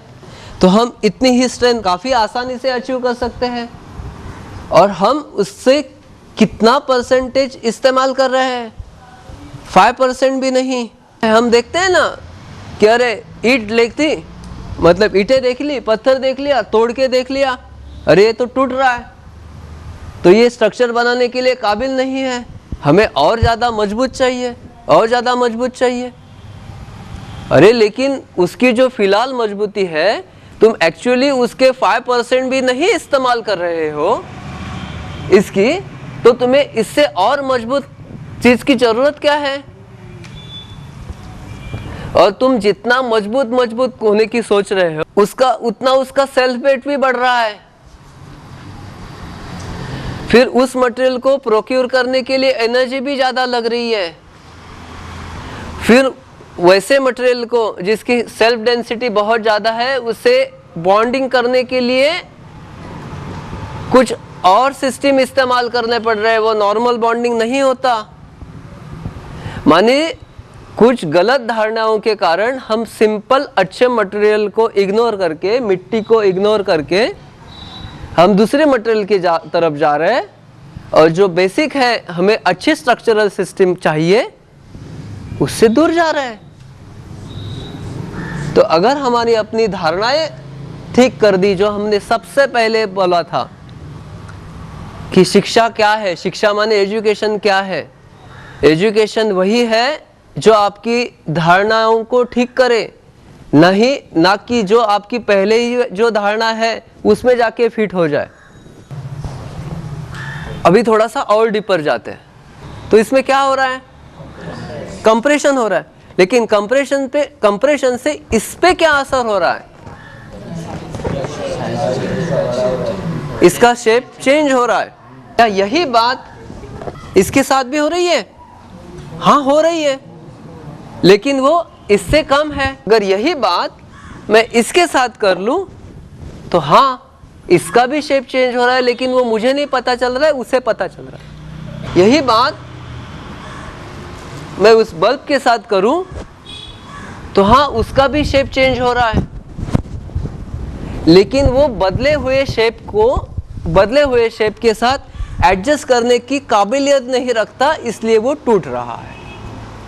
तो हम इतनी ही स्ट्रेंथ काफ़ी आसानी से अचीव कर सकते हैं। और हम उससे कितना परसेंटेज इस्तेमाल कर रहे हैं? 5% भी नहीं। हम देखते हैं ना कि अरे ईंट लेती, मतलब ईंटें देख ली, पत्थर देख लिया, तोड़ के देख लिया, अरे ये तो टूट रहा है, तो ये स्ट्रक्चर बनाने के लिए काबिल नहीं है, हमें और ज़्यादा मजबूत चाहिए, और ज़्यादा मजबूत चाहिए। अरे लेकिन उसकी जो फिलहाल मजबूती है तुम एक्चुअली उसके 5% भी नहीं इस्तेमाल कर रहे हो इसकी, तो तुम्हें इससे और मजबूत चीज की जरूरत क्या है? और तुम जितना मजबूत होने की सोच रहे हो उसका सेल्फ वेट भी बढ़ रहा है। फिर उस मटेरियल को प्रोक्योर करने के लिए एनर्जी भी ज्यादा लग रही है। फिर वैसे मटेरियल को जिसकी सेल्फ डेंसिटी बहुत ज़्यादा है उसे बॉन्डिंग करने के लिए कुछ और सिस्टम इस्तेमाल करने पड़ रहे हैं, वो नॉर्मल बॉन्डिंग नहीं होता। माने कुछ गलत धारणाओं के कारण हम सिंपल अच्छे मटेरियल को इग्नोर करके, मिट्टी को इग्नोर करके हम दूसरे मटेरियल की तरफ जा रहे हैं, और जो बेसिक है हमें अच्छे स्ट्रक्चरल सिस्टम चाहिए उससे दूर जा रहे हैं। तो अगर हमारी अपनी धारणाएं ठीक कर दी, जो हमने सबसे पहले बोला था कि शिक्षा क्या है, शिक्षा माने एजुकेशन क्या है, एजुकेशन वही है जो आपकी धारणाओं को ठीक करे, नहीं ना कि जो आपकी पहले ही जो धारणा है उसमें जाके फिट हो जाए। अभी थोड़ा सा और डीपर जाते हैं। तो इसमें क्या हो रहा है? कंप्रेशन हो रहा है, लेकिन कंप्रेशन से इस पे क्या असर हो रहा है? इसका शेप चेंज हो रहा है। क्या यही बात इसके साथ भी हो रही है? हाँ हो रही है, लेकिन वो इससे कम है। अगर यही बात मैं इसके साथ कर लूं तो हाँ इसका भी शेप चेंज हो रहा है, लेकिन वो मुझे नहीं पता चल रहा है, उसे पता चल रहा है। यही बात मैं उस बल्ब के साथ करूं तो हाँ उसका भी शेप चेंज हो रहा है, लेकिन वो बदले हुए शेप के साथ एडजस्ट करने की काबिलियत नहीं रखता, इसलिए वो टूट रहा है।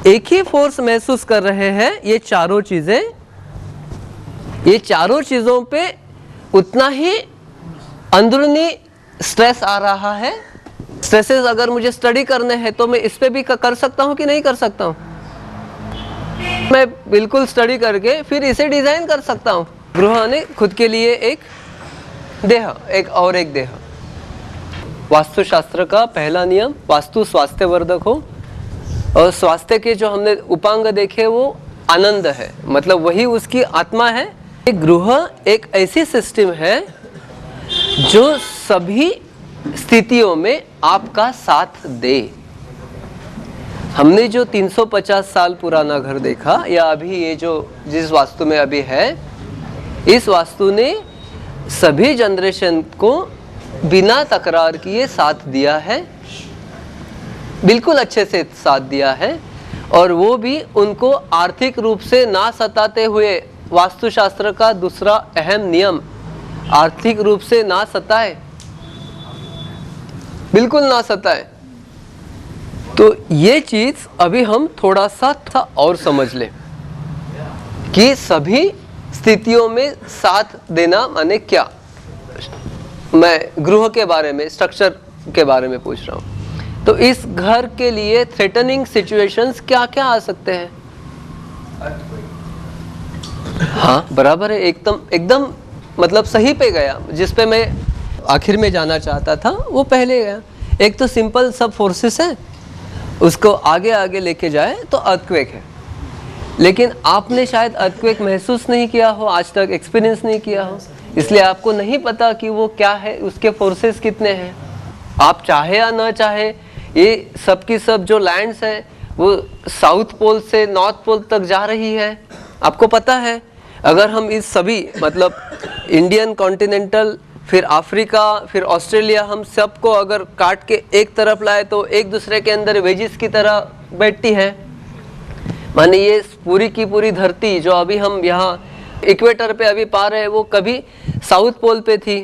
एक ही फोर्स महसूस कर रहे हैं ये चारों चीजें, ये चारों चीजों पे उतना ही अंदरूनी स्ट्रेस आ रहा है। स्ट्रेसेस अगर मुझे स्टडी करने हैं तो मैं इस पे भी कर सकता हूँ कि नहीं कर सकता हूँ? मैं बिल्कुल स्टडी करके फिर इसे डिजाइन कर सकता हूँ। गृह ने खुद के लिए एक देह, एक देह। वास्तुशास्त्र का पहला नियम, वास्तु स्वास्थ्यवर्धक हो। और स्वास्थ्य के जो हमने उपांग देखे वो आनंद है, मतलब वही उसकी आत्मा है। एक गृह एक ऐसी सिस्टम है जो सभी स्थितियों में आपका साथ दे। हमने जो 350 साल पुराना घर देखा या अभी ये जो जिस वास्तु में अभी है, इस वास्तु ने सभी जनरेशन को बिना तकरार किए साथ दिया है, बिल्कुल अच्छे से साथ दिया है। और वो भी उनको आर्थिक रूप से ना सताते हुए। वास्तुशास्त्र का दूसरा अहम नियम, आर्थिक रूप से ना सताए, बिल्कुल ना सताए। तो ये चीज अभी हम थोड़ा सा और समझ लें कि सभी स्थितियों में साथ देना माने क्या। मैं गृह के बारे में, स्ट्रक्चर के बारे में पूछ रहा हूँ। तो इस घर के लिए थ्रेटनिंग सिचुएशंस क्या क्या आ सकते हैं? हाँ बराबर है, एकदम मतलब सही पे गया। जिस पे मैं आखिर में जाना चाहता था वो पहले गया। एक तो सिंपल सब फोर्सेस है, उसको आगे आगे लेके जाए तो अर्थक्वेक है। लेकिन आपने शायद अर्थक्वेक महसूस नहीं किया हो, आज तक एक्सपीरियंस नहीं किया हो, इसलिए आपको नहीं पता कि वो क्या है, उसके फोर्सेस कितने हैं। आप चाहे या ना चाहे, ये सब की सब जो लैंड्स है वो साउथ पोल से नॉर्थ पोल तक जा रही है, आपको पता है। अगर हम इस सभी मतलब इंडियन कॉन्टिनेंटल, फिर अफ्रीका, फिर ऑस्ट्रेलिया, हम सबको अगर काट के एक तरफ लाए तो एक दूसरे के अंदर वेजिस की तरह बैठती है। माने ये पूरी की पूरी धरती जो अभी हम यहाँ इक्वेटर पे अभी पा रहे हैं, वो कभी साउथ पोल पे थी,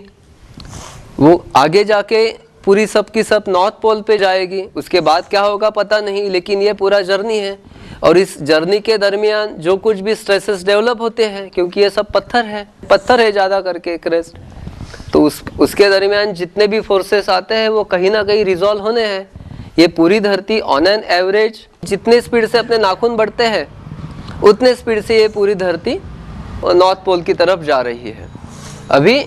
वो आगे जाके पूरी सब की सब नॉर्थ पोल पे जाएगी। उसके बाद क्या होगा पता नहीं, लेकिन ये पूरा जर्नी है। और इस जर्नी के दरमियान जो कुछ भी स्ट्रेसेस डेवलप होते हैं, क्योंकि ये सब पत्थर है ज़्यादा करके क्रेस्ट, तो उसके दरमियान जितने भी फोर्सेस आते हैं वो कहीं ना कहीं रिजॉल्व होने हैं। ये पूरी धरती ऑन एन एवरेज जितने स्पीड से अपने नाखून बढ़ते हैं उतने स्पीड से ये पूरी धरती नॉर्थ पोल की तरफ जा रही है। अभी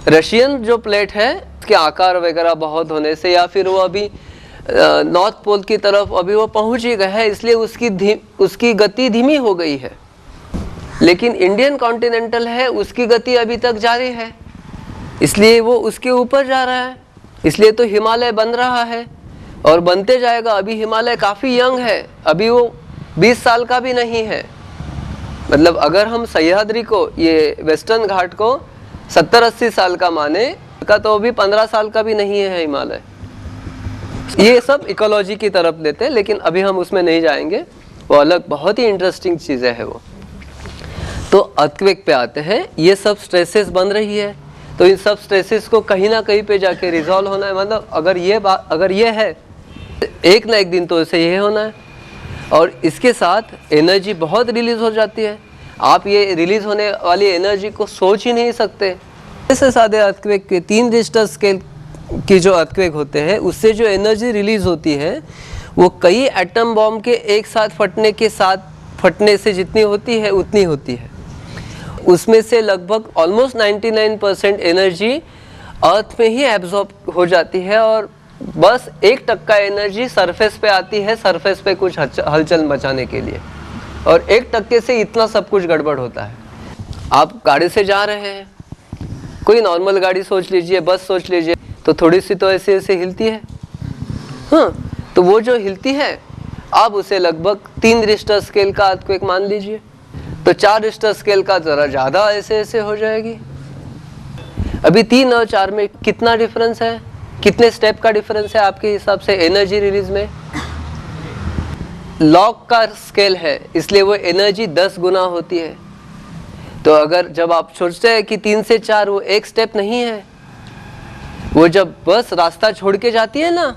रशियन जो प्लेट है उसके आकार वगैरह बहुत होने से, या फिर वो अभी नॉर्थ पोल की तरफ अभी वो पहुंच ही गया है, इसलिए उसकी गति धीमी हो गई है। लेकिन इंडियन कॉन्टिनेंटल है, उसकी गति अभी तक जारी है, इसलिए वो उसके ऊपर जा रहा है। इसलिए तो हिमालय बन रहा है और बनते जाएगा। अभी हिमालय काफ़ी यंग है, अभी वो 20 साल का भी नहीं है। मतलब अगर हम सह्याद्री को, ये वेस्टर्न घाट को 70-80 साल का माने का, तो अभी 15 साल का भी नहीं है हिमालय। ये सब इकोलॉजी की तरफ लेते हैं, लेकिन अभी हम उसमें नहीं जाएंगे, वो अलग बहुत ही इंटरेस्टिंग चीज़ें है वो। तो अर्थक्वेक पे आते हैं। ये सब स्ट्रेसेस बन रही है, तो इन सब स्ट्रेसेस को कहीं ना कहीं पे जाके रिजॉल्व होना है। मतलब अगर ये है, एक ना एक दिन तो इसे ये होना है। और इसके साथ एनर्जी बहुत रिलीज हो जाती है। आप ये रिलीज होने वाली एनर्जी को सोच ही नहीं सकते। ऐसे सादे अर्थक्वेक के 3 रिश्टर स्केल की जो अर्थक्वेक होते हैं, उससे जो एनर्जी रिलीज होती है वो कई एटम बॉम्ब के एक साथ फटने से जितनी होती है उतनी होती है। उसमें से लगभग ऑलमोस्ट 99% एनर्जी अर्थ में ही एब्जॉर्ब हो जाती है, और बस 1% एनर्जी सरफेस पे आती है, सरफेस पे कुछ हलचल मचाने के लिए। और 1% से इतना सब कुछ गड़बड़ होता है। आप गाड़ी से जा रहे हैं, कोई नॉर्मल गाड़ी सोच लीजिए, बस सोच लीजिए, तो थोड़ी सी तो ऐसे ऐसे हिलती है। हाँ, तो वो जो हिलती है आप उसे लगभग 3 रिश्टर स्केल का अर्थक्वेक मान लीजिए, तो 4 रिश्टर स्केल का ज़रा ज़्यादा ऐसे ऐसे हो जाएगी। अभी 3 और 4 में कितना डिफरेंस है, कितने स्टेप का डिफरेंस है आपके हिसाब से एनर्जी रिलीज में? लॉग का स्केल है, इसलिए वो एनर्जी 10 गुना होती है। तो अगर जब आप सोचते हैं कि 3 से 4 वो एक स्टेप नहीं है, वो जब बस रास्ता छोड़ के जाती है ना,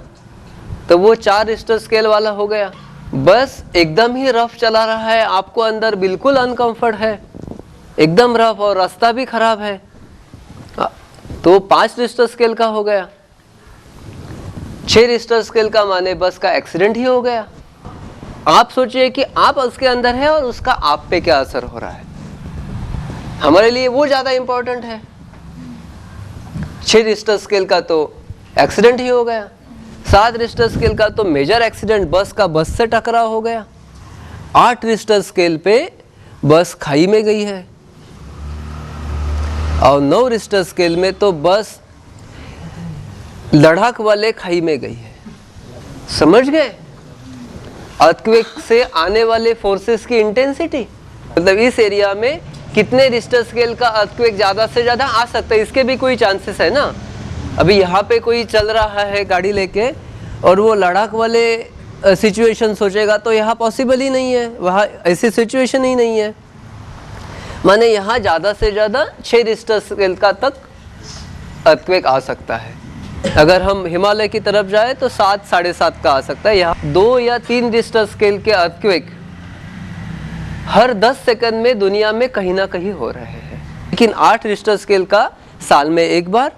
तो वो 4 रिश्टर स्केल वाला हो गया। बस एकदम ही रफ चला रहा है, आपको अंदर बिल्कुल अनकंफर्ट है, एकदम रफ, और रास्ता भी खराब है, तो 5 रिश्टर स्केल का हो गया। 6 रिश्टर स्केल का माने बस का एक्सीडेंट ही हो गया। आप सोचिए कि आप उसके अंदर है और उसका आप पे क्या असर हो रहा है। हमारे लिए वो ज्यादा इंपॉर्टेंट है। 6 रिश्टर स्केल का तो एक्सीडेंट ही हो गया। 7 रिश्टर स्केल का तो मेजर एक्सीडेंट बस का बस से टकराव हो गया। 8 रिश्टर स्केल पे बस खाई में गई है और 9 रिश्टर स्केल में तो बस लड़ाक वाले खाई में गई है। समझ गए अर्थक्वेक से आने वाले फोर्सेस की इंटेंसिटी, मतलब इस एरिया में कितने रिश्टर स्केल का अर्थक्वेक ज्यादा से ज्यादा आ सकता है, इसके भी कोई चांसेस है ना। अभी यहाँ पे कोई चल रहा है गाड़ी लेके और वो लड़ाक वाले सिचुएशन सोचेगा तो यहाँ पॉसिबल ही नहीं है, वहाँ ऐसी सिचुएशन ही नहीं है। माने यहाँ ज़्यादा से ज़्यादा 6 रिश्टर स्केल का तक अर्थक्वेक आ सकता है। अगर हम हिमालय की तरफ जाए तो 7 साढ़े 7 का आ सकता है। यहाँ 2 या 3 रिश्टर स्केल के अर्थक्वेक हर 10 सेकंड में दुनिया में कहीं ना कहीं हो रहे हैं, लेकिन 8 रिश्टर स्केल का साल में एक बार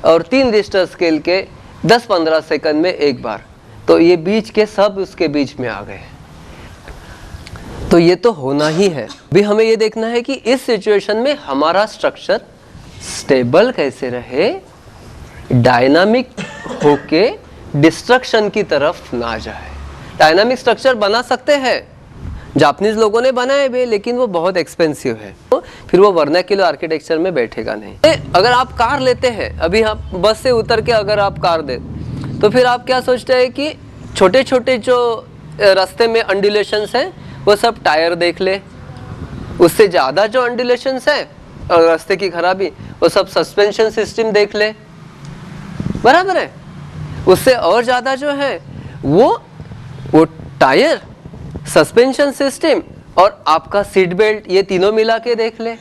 और 3 रिश्टर स्केल के 10-15 सेकंड में एक बार, तो ये बीच के सब उसके बीच में आ गए। तो ये तो होना ही है। भी हमें ये देखना है कि इस सिचुएशन में हमारा स्ट्रक्चर स्टेबल कैसे रहे, डायनामिक होके डिस्ट्रक्शन की तरफ ना जाए। डायनामिक स्ट्रक्चर बना सकते हैं, जापानीज लोगों ने बनाए भी, लेकिन वो बहुत एक्सपेंसिव है, तो फिर वो वर्नाक्युलर आर्किटेक्चर में बैठेगा नहीं। अगर आप कार लेते हैं, अभी आप बस से उतर के अगर आप कार दे तो फिर आप क्या सोचते हैं कि छोटे छोटे जो रास्ते में अंडुलेशंस हैं वो सब टायर देख ले, उससे ज़्यादा जो अंडुलेशंस है और रास्ते की खराबी वो सब सस्पेंशन सिस्टम देख ले, बराबर है। उससे और ज़्यादा जो है वो टायर, सस्पेंशन सिस्टम और आपका सीट बेल्ट, ये तीनों मिला के देख ले।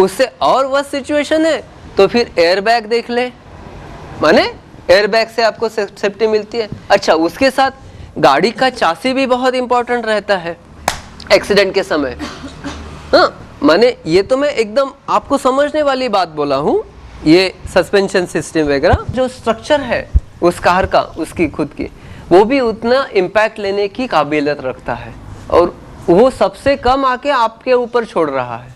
उससे और वर्स्ट सिचुएशन है तो फिर एयर बैग देख ले, माने एयर बैग से आपको सेफ्टी मिलती है। अच्छा, उसके साथ गाड़ी का चासी भी बहुत इंपॉर्टेंट रहता है एक्सीडेंट के समय। हाँ, माने ये तो मैं एकदम आपको समझने वाली बात बोला हूँ। ये सस्पेंशन सिस्टम वगैरह जो स्ट्रक्चर है उस कार का, उसकी खुद की, वो भी उतना इम्पैक्ट लेने की काबिलियत रखता है और वो सबसे कम आके आपके ऊपर छोड़ रहा है,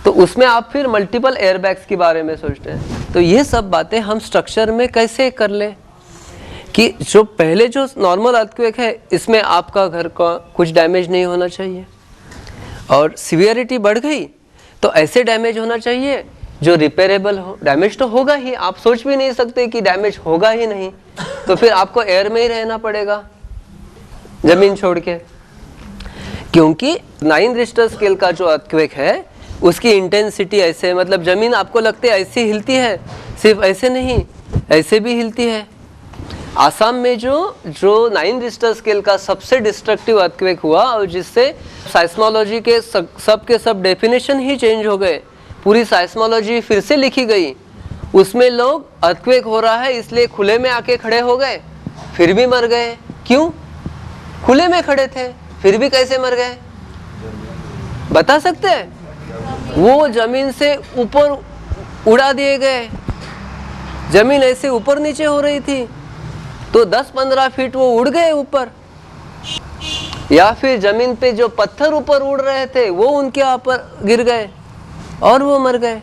तो उसमें आप फिर मल्टीपल एयरबैग्स के बारे में सोचते हैं। तो ये सब बातें हम स्ट्रक्चर में कैसे कर ले कि जो पहले जो नॉर्मल अर्थक्वेक है इसमें आपका घर का कुछ डैमेज नहीं होना चाहिए, और सीवियरिटी बढ़ गई तो ऐसे डैमेज होना चाहिए जो रिपेयरेबल हो। डैमेज तो होगा ही, आप सोच भी नहीं सकते कि डैमेज होगा ही नहीं, तो फिर आपको एयर में ही रहना पड़ेगा जमीन छोड़ के, क्योंकि 9 रिश्टर स्केल का जो अर्थक्वेक है उसकी इंटेंसिटी ऐसे, मतलब जमीन आपको लगते है ऐसी हिलती है, सिर्फ ऐसे नहीं, ऐसे भी हिलती है। आसाम में जो 9 रिश्टर स्केल का सबसे डिस्ट्रक्टिव अर्थक्वेक हुआ और जिससे साइस्मोलॉजी के सब के सब डेफिनेशन ही चेंज हो गए, पूरी साइस्मोलॉजी फिर से लिखी गई। उसमें लोग अर्थक्वेक हो रहा है इसलिए खुले में आके खड़े हो गए, फिर भी मर गए। क्यों? खुले में खड़े थे, फिर भी कैसे मर गए बता सकते हैं? वो जमीन से ऊपर उड़ा दिए गए, जमीन ऐसे ऊपर नीचे हो रही थी तो 10-15 फीट वो उड़ गए ऊपर, या फिर जमीन पे जो पत्थर ऊपर उड़ रहे थे वो उनके ऊपर गिर गए और वो मर गए।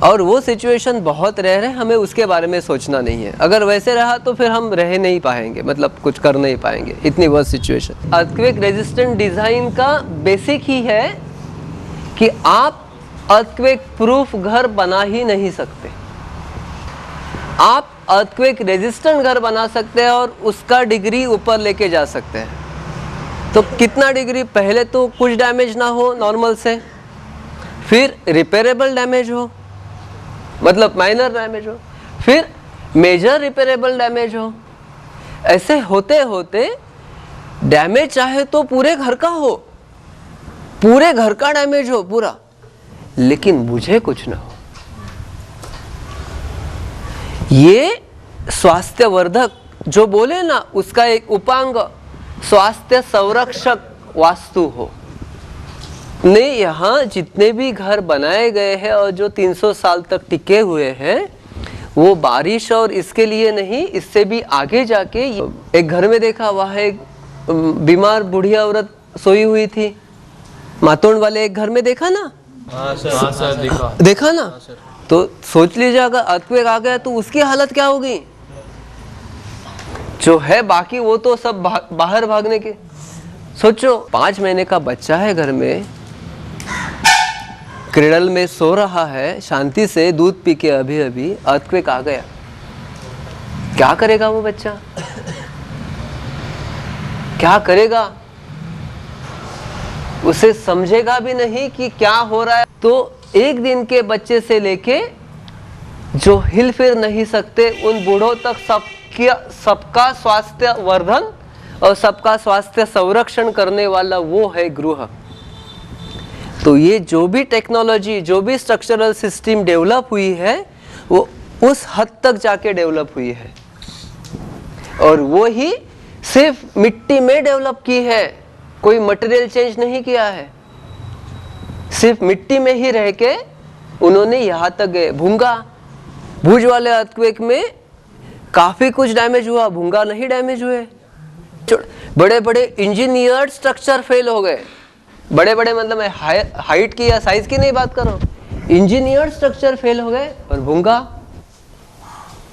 और वो सिचुएशन बहुत रेयर है, हमें उसके बारे में सोचना नहीं है। अगर वैसे रहा तो फिर हम रह नहीं पाएंगे, मतलब कुछ कर नहीं पाएंगे, इतनी worst situation. Earthquake resistant design का बेसिक ही है कि आप अर्थक्वेक प्रूफ घर बना ही नहीं सकते, आप अर्थक्वेक रेजिस्टेंट घर बना सकते हैं और उसका डिग्री ऊपर लेके जा सकते हैं। तो कितना डिग्री? पहले तो कुछ डैमेज ना हो नॉर्मल से, फिर रिपेयरेबल डैमेज हो, मतलब माइनर डैमेज हो, फिर मेजर रिपेयरेबल डैमेज हो। ऐसे होते होते डैमेज चाहे तो पूरे घर का हो, पूरे घर का डैमेज हो पूरा, लेकिन मुझे कुछ ना हो। ये स्वास्थ्यवर्धक जो बोले ना, उसका एक उपांग स्वास्थ्य संरक्षक वास्तु हो। ने यहाँ जितने भी घर बनाए गए हैं और जो 300 साल तक टिके हुए हैं, वो बारिश और इसके लिए नहीं, इससे भी आगे जाके एक घर में देखा, वहाँ एक बीमार बुढ़िया औरत सोई हुई थी, मातोंड वाले एक घर में देखा ना? हाँ सर देखा। देखा ना? तो सोच लीजिए अगर अर्थक्वेक आ गया तो उसकी हालत क्या होगी। जो है बाकी वो तो सब बाहर भागने के। सोचो 5 महीने का बच्चा है घर में, क्रेडल में सो रहा है शांति से, दूध पी के अभी अभी अर्थक्वेक आ गया, क्या करेगा वो बच्चा, क्या करेगा? उसे समझेगा भी नहीं कि क्या हो रहा है। तो 1 दिन के बच्चे से लेके जो हिल फिर नहीं सकते उन बूढ़ों तक सबका स्वास्थ्य वर्धन और सबका स्वास्थ्य संरक्षण करने वाला वो है गृह। तो ये जो भी टेक्नोलॉजी, जो भी स्ट्रक्चरल सिस्टम डेवलप हुई है वो उस हद तक जाके डेवलप हुई है, और वो ही सिर्फ मिट्टी में डेवलप की है, कोई मटेरियल चेंज नहीं किया है। सिर्फ मिट्टी में ही रह के उन्होंने यहाँ तक गए। भूज वाले अर्थक्वेक में काफी कुछ डैमेज हुआ, भूंगा नहीं डैमेज हुए। बड़े बड़े इंजीनियर्ड स्ट्रक्चर फेल हो गए। बड़े बड़े मतलब मैं हाइट की या साइज की नहीं बात कर रहा हूँ, इंजीनियर्ड स्ट्रक्चर फेल हो गए। और भूंगा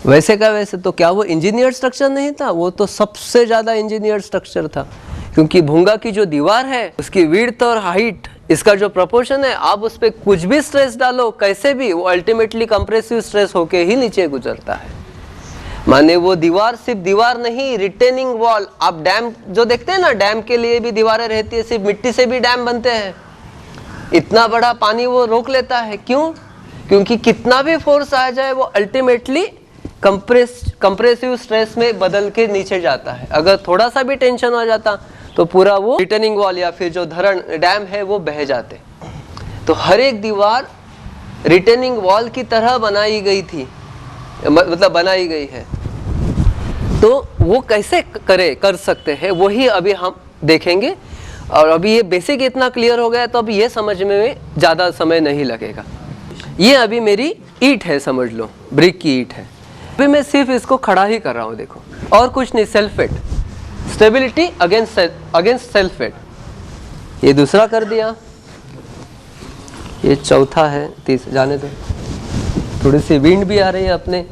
वैसे का वैसे, तो क्या वो इंजीनियर्ड स्ट्रक्चर नहीं था? वो तो सबसे ज्यादा इंजीनियर्ड स्ट्रक्चर था, क्योंकि भूंगा की जो दीवार है उसकी विड्थ और हाइट, इसका जो प्रोपोर्शन है, आप उस पर कुछ भी स्ट्रेस डालो कैसे भी, वो अल्टीमेटली कंप्रेसिव स्ट्रेस होके ही नीचे गुजरता है। माने वो दीवार सिर्फ दीवार नहीं, रिटेनिंग वॉल। आप डैम जो देखते हैं ना, डैम के लिए भी दीवारें रहती है, सिर्फ मिट्टी से भी डैम बनते हैं। इतना बड़ा पानी वो रोक लेता है, क्यों? क्योंकि कितना भी फोर्स आ जाए वो अल्टीमेटली कंप्रेसिव स्ट्रेस में बदल के नीचे जाता है। अगर थोड़ा सा भी टेंशन हो जाता तो पूरा वो रिटेनिंग वॉल या फिर जो धरण डैम है वो बह जाते। तो हर एक दीवार रिटेनिंग वॉल की तरह बनाई गई थी, मतलब बनाई गई है। तो वो कैसे कर सकते हैं वही अभी हम देखेंगे। और अभी ये बेसिक इतना क्लियर हो गया तो अभी ये समझने में ज़्यादा समय नहीं लगेगा। ये अभी मेरी ईंट है, समझ लो ब्रिक की ईंट है। अभी मैं सिर्फ इसको खड़ा ही कर रहा हूँ, देखो, और कुछ नहीं। Self weight, stability against self weight. ये दूसरा कर दिया, ये चौथा है, तीसरा जाने दो। थोड़ी सी विंड भी आ रही है अपने,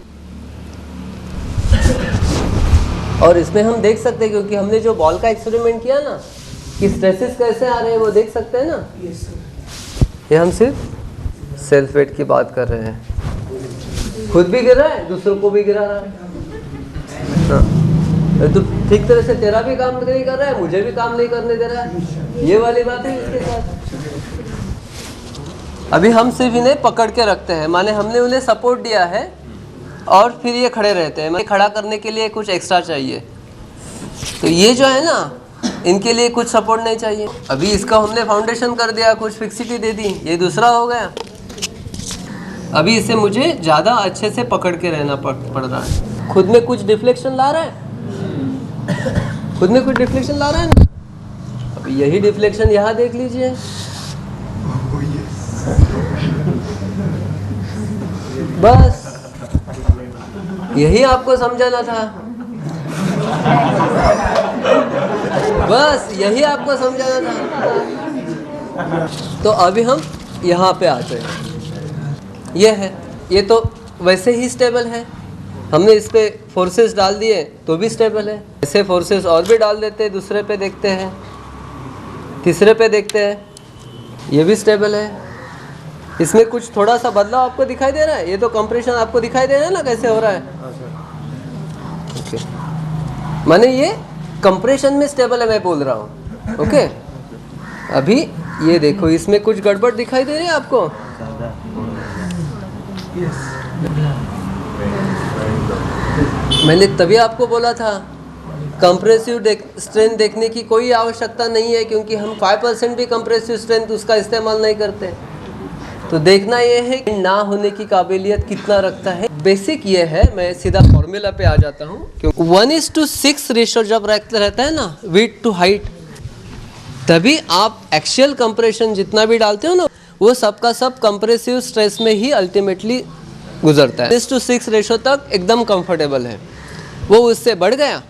और इसमें हम देख सकते हैं क्योंकि हमने जो बॉल का एक्सपेरिमेंट किया ना कि स्ट्रेसेस कैसे आ रहे हैं वो देख सकते हैं ना। ये हम सिर्फ सेल्फ वेट की बात कर रहे हैं। खुद भी गिर रहा है, दूसरों को भी गिरा रहा है। हाँ, तो ठीक तरह से तेरा भी काम नहीं कर रहा है, मुझे भी काम नहीं करने दे रहा है, ये वाली बात है इसके साथ। अभी हम सिर्फ इन्हें पकड़ के रखते हैं, माने हमने उन्हें सपोर्ट दिया है और फिर ये खड़े रहते हैं। खड़ा करने के लिए कुछ एक्स्ट्रा चाहिए, तो ये जो है ना इनके लिए कुछ सपोर्ट नहीं चाहिए। अभी इसका हमने फाउंडेशन कर दिया, कुछ फिक्सिटी दे दी, ये दूसरा हो गया। अभी इसे मुझे ज़्यादा अच्छे से पकड़ के रहना पड़ रहा है। खुद में कुछ डिफ्लेक्शन ला रहा है, खुद में कुछ डिफ्लेक्शन ला रहा है ना। अभी यही डिफ्लेक्शन यहाँ देख लीजिए, बस यही आपको समझाना था, बस यही आपको समझाना था। तो अभी हम यहाँ पे आते हैं। ये है, ये तो वैसे ही स्टेबल है, हमने इस पे फोर्सेस डाल दिए तो भी स्टेबल है। ऐसे फोर्सेस और भी डाल देते हैं, दूसरे पे देखते हैं, तीसरे पे देखते हैं, ये भी स्टेबल है। इसमें कुछ थोड़ा सा बदलाव आपको दिखाई दे रहा है? ये तो कंप्रेशन आपको दिखाई दे रहा है ना कैसे हो रहा है। ओके, माने ये कंप्रेशन में स्टेबल है, मैं बोल रहा हूँ। ओके, अभी ये देखो इसमें कुछ गड़बड़ दिखाई दे रही है आपको। मैंने तभी आपको बोला था कंप्रेसिव स्ट्रेंथ देखने की कोई आवश्यकता नहीं है, क्योंकि हम 5% भी कंप्रेसिव स्ट्रेंथ उसका इस्तेमाल नहीं करते। तो देखना ये है कि ना होने की काबिलियत कितना रखता है। बेसिक ये है, मैं सीधा फॉर्मूला पे आ जाता हूँ। क्योंकि 1:6 रेशो जब रहता है ना विड्थ टू हाइट, तभी आप एक्शियल कंप्रेशन जितना भी डालते हो ना वो सबका सब कंप्रेसिव स्ट्रेस में ही अल्टीमेटली गुजरता है। 1:6 रेशो तक एकदम कंफर्टेबल है। वो उससे बढ़ गया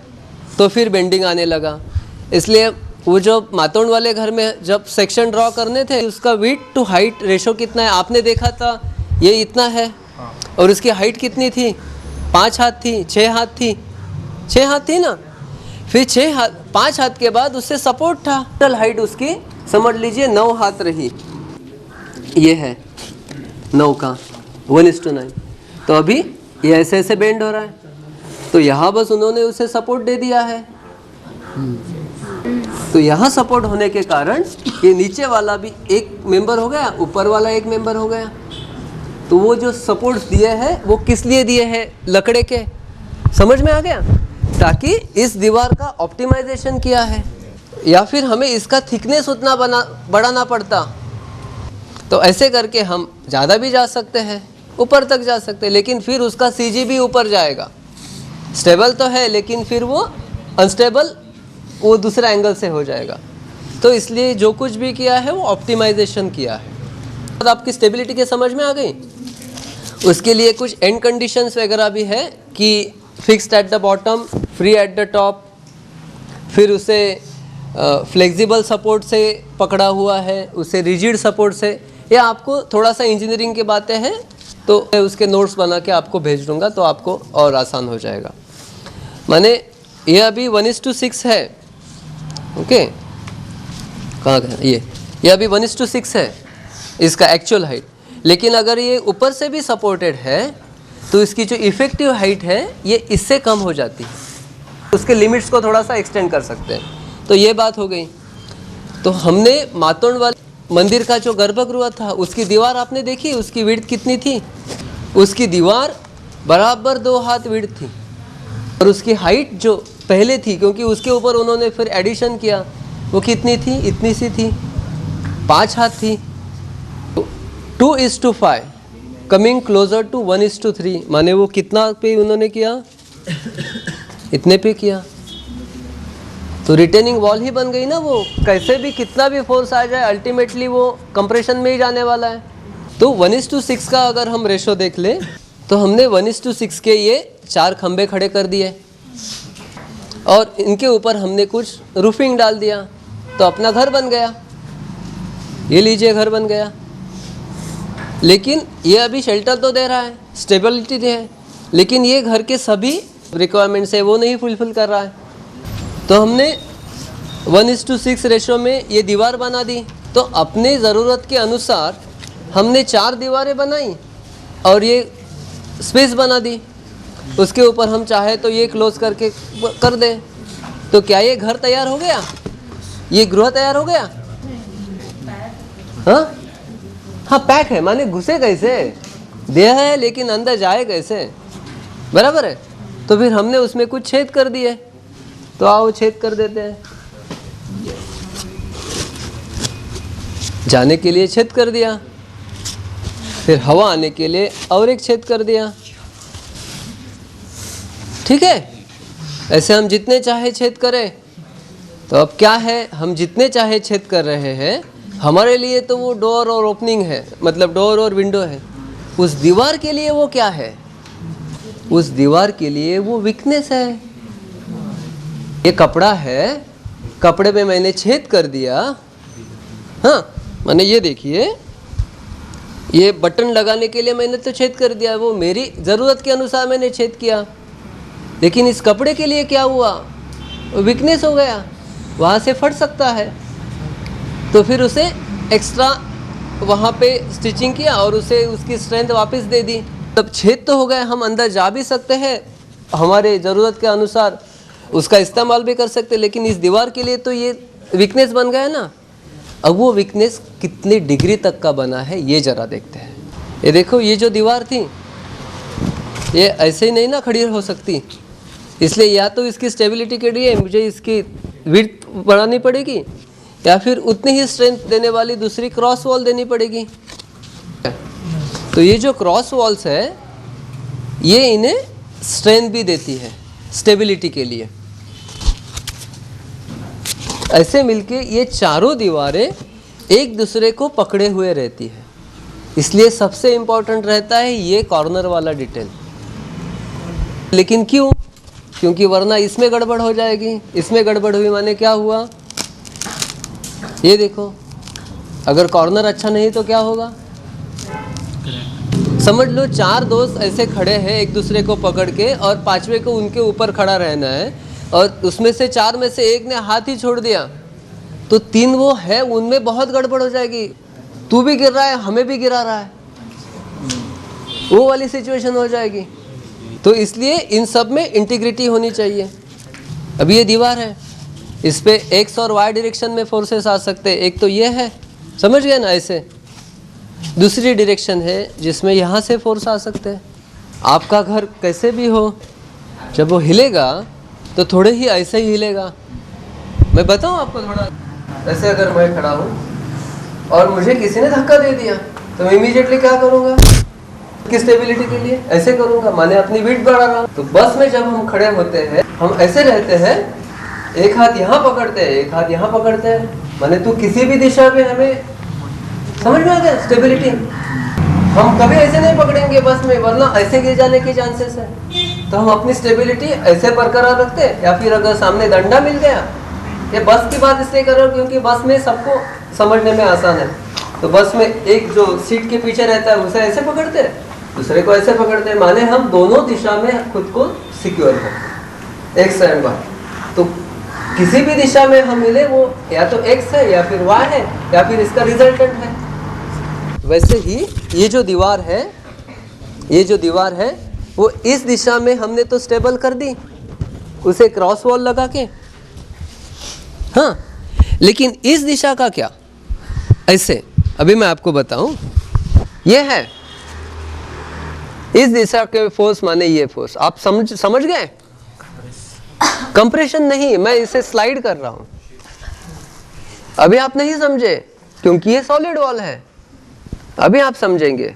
तो फिर बेंडिंग आने लगा। इसलिए वो जो मातोंड वाले घर में जब सेक्शन ड्रॉ करने थे, उसका विड्थ टू हाइट रेशो कितना है आपने देखा था, ये इतना है, और उसकी हाइट कितनी थी? 5 हाथ थी, 6 हाथ थी, 6 हाथ थी ना। फिर 5 हाथ के बाद उससे सपोर्ट था। टोटल हाइट उसकी समझ लीजिए 9 हाथ रही। ये है 9 का 1:9। तो अभी ये ऐसे ऐसे बेंड हो रहा है, तो यहाँ बस उन्होंने उसे सपोर्ट दे दिया है। तो यहाँ सपोर्ट होने के कारण ये नीचे वाला भी एक मेंबर हो गया, ऊपर वाला एक मेंबर हो गया। तो वो जो सपोर्ट्स दिए हैं वो किस लिए दिए हैं? लकड़े के। समझ में आ गया? ताकि इस दीवार का ऑप्टिमाइजेशन किया है, या फिर हमें इसका थिकनेस उतना बढ़ाना पड़ता। तो ऐसे करके हम ज़्यादा भी जा सकते हैं, ऊपर तक जा सकते हैं, लेकिन फिर उसका सीजी भी ऊपर जाएगा। स्टेबल तो है लेकिन फिर वो अनस्टेबल वो दूसरा एंगल से हो जाएगा। तो इसलिए जो कुछ भी किया है वो ऑप्टिमाइजेशन किया है। तो आपकी स्टेबिलिटी के समझ में आ गई। उसके लिए कुछ एंड कंडीशंस वगैरह भी है कि fixed at the bottom, free at the top, फिर उसे फ्लेक्सिबल सपोर्ट से पकड़ा हुआ है, उसे रिजिड सपोर्ट से। ये आपको थोड़ा सा इंजीनियरिंग की बातें हैं, तो मैं उसके नोट्स बना के आपको भेज दूंगा, तो आपको और आसान हो जाएगा। माने ये अभी 1:6 है। ओके, कहाँ गया ये अभी 1:6 है इसका एक्चुअल हाइट। लेकिन अगर ये ऊपर से भी सपोर्टेड है तो इसकी जो इफेक्टिव हाइट है ये इससे कम हो जाती है। उसके लिमिट्स को थोड़ा सा एक्सटेंड कर सकते हैं। तो ये बात हो गई। तो हमने मातोंड वाले मंदिर का जो गर्भगृह था उसकी दीवार आपने देखी, उसकी विड्थ कितनी थी? उसकी दीवार बराबर 2 हाथ विड्थ थी, और उसकी हाइट जो पहले थी, क्योंकि उसके ऊपर उन्होंने फिर एडिशन किया, वो कितनी थी? इतनी सी थी, 5 हाथ थी। 2:5 कमिंग क्लोजर टू 1:3। माने वो कितना पे उन्होंने किया? इतने पे किया। तो रिटेनिंग वॉल ही बन गई ना। वो कैसे भी कितना भी फोर्स आ जाए अल्टीमेटली वो कंप्रेशन में ही जाने वाला है। तो 1:6 का अगर हम रेशो देख लें तो हमने 1:6 के ये 4 खंबे खड़े कर दिए और इनके ऊपर हमने कुछ रूफिंग डाल दिया, तो अपना घर बन गया। ये लीजिए, घर बन गया। लेकिन ये अभी शेल्टर तो दे रहा है, स्टेबिलिटी है, लेकिन ये घर के सभी रिक्वायरमेंट्स है वो नहीं फुलफिल कर रहा है। तो हमने 1:6 रेशो में ये दीवार बना दी। तो अपने ज़रूरत के अनुसार हमने 4 दीवारें बनाई और ये स्पेस बना दी। उसके ऊपर हम चाहे तो ये क्लोज करके कर दें। तो क्या ये घर तैयार हो गया? ये गृह तैयार हो गया? हाँ पैक है। माने घुसे कैसे? दिया है लेकिन अंदर जाए कैसे? बराबर है। तो फिर हमने उसमें कुछ छेद कर दिए, तो आओ छेद कर देते हैं। जाने के लिए छेद कर दिया, फिर हवा आने के लिए और एक छेद कर दिया। ठीक है, ऐसे हम जितने चाहे छेद करें। तो अब क्या है, हम जितने चाहे छेद कर रहे हैं, हमारे लिए तो वो डोर और ओपनिंग है, मतलब डोर और विंडो है। उस दीवार के लिए वो क्या है? उस दीवार के लिए वो वीकनेस है। ये कपड़ा है, कपड़े में मैंने छेद कर दिया। हाँ, मैंने ये देखिए, ये बटन लगाने के लिए मैंने तो छेद कर दिया, वो मेरी ज़रूरत के अनुसार मैंने छेद किया। लेकिन इस कपड़े के लिए क्या हुआ? वीकनेस हो गया, वहाँ से फट सकता है। तो फिर उसे एक्स्ट्रा वहाँ पे स्टिचिंग किया और उसे उसकी स्ट्रेंथ वापस दे दी। तब छेद तो हो गए, हम अंदर जा भी सकते हैं, हमारे ज़रूरत के अनुसार उसका इस्तेमाल भी कर सकते हैं। लेकिन इस दीवार के लिए तो ये वीकनेस बन गया ना। अब वो वीकनेस कितनी डिग्री तक का बना है ये ज़रा देखते हैं। ये देखो, ये जो दीवार थी ये ऐसे ही नहीं ना खड़ी हो सकती, इसलिए या तो इसकी स्टेबिलिटी के लिए मुझे इसकी विड्थ बढ़ानी पड़ेगी, या फिर उतनी ही स्ट्रेंथ देने वाली दूसरी क्रॉस वॉल देनी पड़ेगी। तो ये जो क्रॉस वॉल्स है ये इन्हें स्ट्रेंथ भी देती है स्टेबिलिटी के लिए। ऐसे मिलके ये चारों दीवारें एक दूसरे को पकड़े हुए रहती है। इसलिए सबसे इम्पोर्टेंट रहता है ये कॉर्नर वाला डिटेल। लेकिन क्यों? क्योंकि वरना इसमें गड़बड़ हो जाएगी। इसमें गड़बड़ हुई माने क्या हुआ? ये देखो, अगर कॉर्नर अच्छा नहीं तो क्या होगा? समझ लो 4 दोस्त ऐसे खड़े हैं एक दूसरे को पकड़ के, और 5वें को उनके ऊपर खड़ा रहना है, और उसमें से 4 में से एक ने हाथ ही छोड़ दिया, तो 3 वो है उनमें बहुत गड़बड़ हो जाएगी। तू भी गिर रहा है, हमें भी गिरा रहा है, वो वाली सिचुएशन हो जाएगी। तो इसलिए इन सब में इंटीग्रिटी होनी चाहिए। अब ये दीवार है, इस पे एक्स और वाई डायरेक्शन में फोर्सेस आ सकते हैं। एक तो ये है, समझ गए ना, ऐसे। दूसरी डायरेक्शन है जिसमें यहाँ से फोर्स आ सकते हैं। आपका घर कैसे भी हो, जब वो हिलेगा तो थोड़े ही ऐसे ही हिलेगा। मैं बताऊँ आपको थोड़ा, ऐसे अगर मैं खड़ा हूँ और मुझे किसी ने धक्का दे दिया तो मैं इमीडिएटली क्या करूँगा, की स्टेबिलिटी के लिए ऐसे करूँगा, माने अपनी वेट बढ़ा रहा हूँ। तो बस में जब हम खड़े होते हैं हम ऐसे रहते हैं, एक हाथ यहाँ पकड़ते हैं, एक हाथ यहाँ पकड़ते हैं, माने तू किसी भी दिशा में, हमें समझ में आ गया स्टेबिलिटी। हम कभी ऐसे नहीं पकड़ेंगे बस में, वरना ऐसे गिर जाने के चांसेस है। तो हम अपनी स्टेबिलिटी ऐसे बरकरार रखते हैं, या फिर अगर सामने डंडा मिल गया, ये बस की बात इसलिए कर रहा हूँ क्योंकि बस में सबको समझने में आसान है। तो बस में एक जो सीट के पीछे रहता है उसे ऐसे पकड़ते हैं, दूसरे को ऐसे पकड़ते हैं, माने हम दोनों दिशा में खुद को सिक्योर करते हैं, एक्स एंड वाई। तो किसी भी दिशा में हम मिले वो या तो एक्स है या फिर वाई है या फिर इसका रिजल्टेंट है। वैसे ही ये जो दीवार है, ये जो दीवार है वो इस दिशा में हमने तो स्टेबल कर दी उसे क्रॉस वॉल लगा के, हाँ, लेकिन इस दिशा का क्या, ऐसे। अभी मैं आपको बताऊं, ये है इस दिशा के फोर्स, माने ये फोर्स आप समझ गए। कंप्रेशन नहीं, मैं इसे स्लाइड कर रहा हूं। अभी आप नहीं समझे क्योंकि ये सॉलिड वॉल है, अभी आप समझेंगे,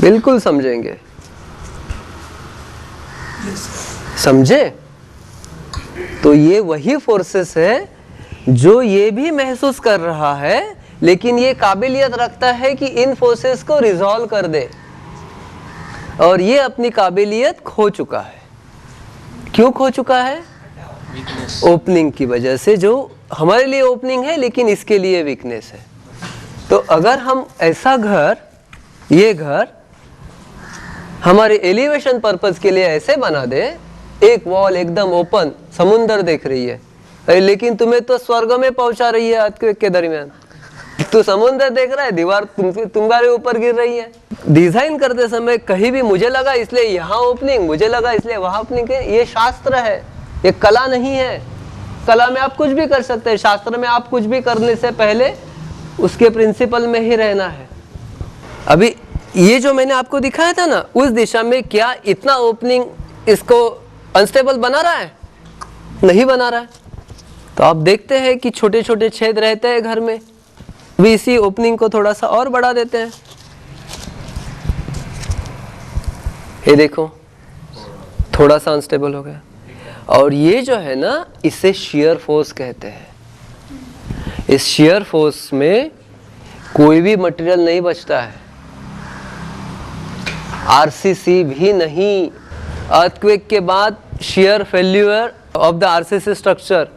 बिल्कुल समझेंगे। समझे? तो ये वही फोर्सेस है जो ये भी महसूस कर रहा है, लेकिन ये काबिलियत रखता है कि इन फोर्सेस को रिजॉल्व कर दे, और ये अपनी काबिलियत खो चुका है। क्यों खो चुका है? ओपनिंग की वजह से, जो हमारे लिए ओपनिंग है लेकिन इसके लिए वीकनेस है। तो अगर हम ऐसा घर, ये घर हमारे एलिवेशन पर्पस के लिए ऐसे बना दे, एक वॉल एकदम ओपन, समुंदर देख रही है, लेकिन तुम्हें तो स्वर्ग में पहुंचा रही है अर्थक्वेक के दरमियान। तो समुंदर देख रहा है, दीवार तुम्हारे ऊपर गिर रही है। डिजाइन करते समय कहीं भी मुझे लगा इसलिए यहाँ ओपनिंग, मुझे लगा इसलिए वहां ओपनिंग है, ये शास्त्र है, ये कला नहीं है। कला में आप कुछ भी कर सकते हैं, शास्त्र में आप कुछ भी करने से पहले उसके प्रिंसिपल में ही रहना है। अभी ये जो मैंने आपको दिखाया था ना, उस दिशा में क्या इतना ओपनिंग इसको अनस्टेबल बना रहा है? नहीं बना रहा है। तो आप देखते हैं कि छोटे छोटे छेद रहते हैं घर में, भी इसी ओपनिंग को थोड़ा सा और बढ़ा देते हैं। ये देखो थोड़ा सा अनस्टेबल हो गया। और ये जो है ना, इसे शियर फोर्स कहते हैं। इस शियर फोर्स में कोई भी मटेरियल नहीं बचता है, आरसीसी भी नहीं। अर्थक्वेक के बाद shear failure of the RCC structure,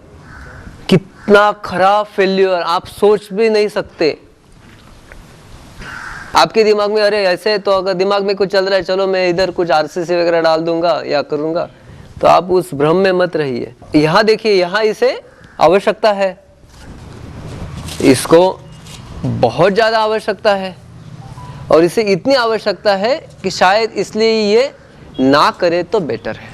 कितना खराब फेल्यूर आप सोच भी नहीं सकते। आपके दिमाग में अरे ऐसे, तो अगर दिमाग में कुछ चल रहा है, चलो मैं इधर कुछ आरसीसी वगैरह डाल दूंगा या करूंगा, तो आप उस भ्रम में मत रहिए। यहाँ देखिए, यहाँ इसे आवश्यकता है, इसको बहुत ज्यादा आवश्यकता है, और इसे इतनी आवश्यकता है कि शायद इसलिए ये ना करे तो बेटर है,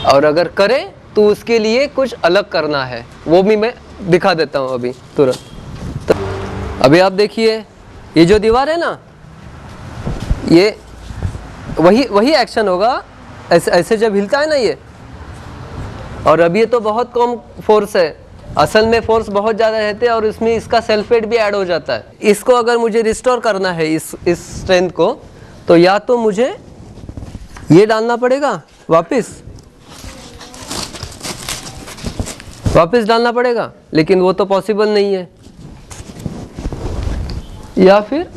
और अगर करे तो उसके लिए कुछ अलग करना है। वो भी मैं दिखा देता हूँ अभी तुरंत। तो अभी आप देखिए, ये जो दीवार है ना, ये वही एक्शन होगा ऐसे ऐसे जब हिलता है ना ये। और अभी ये तो बहुत कम फोर्स है, असल में फोर्स बहुत ज़्यादा रहते हैं, और इसमें इसका सेल्फ वेट भी ऐड हो जाता है। इसको अगर मुझे रिस्टोर करना है इस स्ट्रेंथ को, तो या तो मुझे ये डालना पड़ेगा वापस डालना पड़ेगा, लेकिन वो तो पॉसिबल नहीं है, या फिर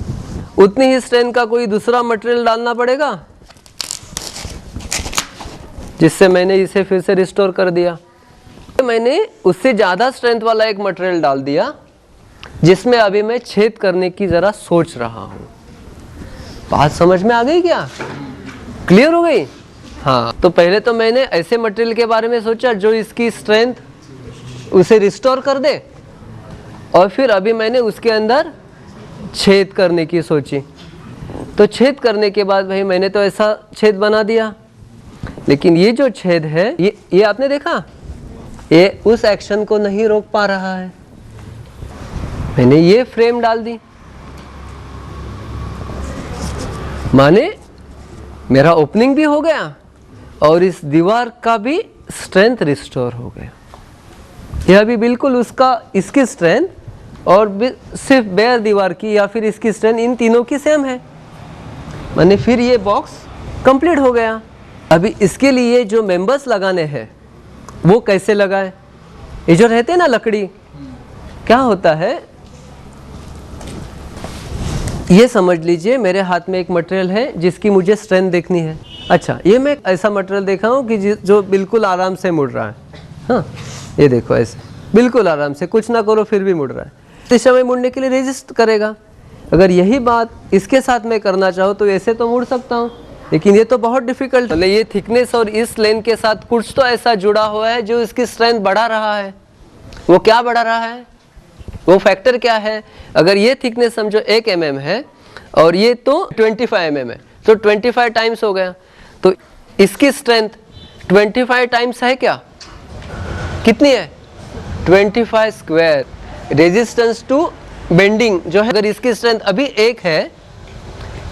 उतनी ही स्ट्रेंथ का कोई दूसरा मटेरियल डालना पड़ेगा, जिससे मैंने इसे फिर से रिस्टोर कर दिया। मैंने उससे ज़्यादा स्ट्रेंथ वाला एक मटेरियल डाल दिया, जिसमें अभी मैं छेद करने की जरा सोच रहा हूं। बात समझ में आ गई क्या? क्लियर हो गई? हाँ, तो पहले तो मैंने ऐसे मटेरियल के बारे में सोचा जो इसकी स्ट्रेंथ उसे रिस्टोर कर दे, और फिर अभी मैंने उसके अंदर छेद करने की सोची। तो छेद करने के बाद भाई मैंने तो ऐसा छेद बना दिया, लेकिन ये जो छेद है ये आपने देखा, ये उस एक्शन को नहीं रोक पा रहा है। मैंने ये फ्रेम डाल दी, माने मेरा ओपनिंग भी हो गया और इस दीवार का भी स्ट्रेंथ रिस्टोर हो गया। यह भी बिल्कुल उसका, इसकी स्ट्रेंथ और सिर्फ बेयर दीवार की या फिर इसकी स्ट्रेंथ इन तीनों की सेम है। माने फिर ये बॉक्स कंप्लीट हो गया। अभी इसके लिए जो मेंबर्स लगाने हैं वो कैसे लगाएं? ये जो रहते हैं ना लकड़ी, क्या होता है, ये समझ लीजिए मेरे हाथ में एक मटेरियल है जिसकी मुझे स्ट्रेंथ देखनी है। अच्छा, ये मैं ऐसा मटेरियल देखा हूँ कि जो बिल्कुल आराम से मुड़ रहा है। हाँ, ये देखो ऐसे बिल्कुल आराम से, कुछ ना करो फिर भी मुड़ रहा है। इस समय मुड़ने के लिए रेजिस्ट करेगा। अगर यही बात इसके साथ मैं करना चाहूँ तो ऐसे तो मुड़ सकता हूँ, लेकिन ये तो बहुत डिफिकल्ट है। ये थिकनेस और इस लेन के साथ कुछ तो ऐसा जुड़ा हुआ है जो इसकी स्ट्रेंथ बढ़ा रहा है। वो क्या बढ़ा रहा है? वो फैक्टर क्या है? अगर ये थिकनेस समझो 1 mm है और ये तो 25 mm है, तो 25 टाइम्स हो गया। तो इसकी स्ट्रेंथ 25 टाइम्स है क्या? कितनी है? 25 स्क्वायर। रेजिस्टेंस टू बेंडिंग जो है, अगर इसकी स्ट्रेंथ अभी 1 है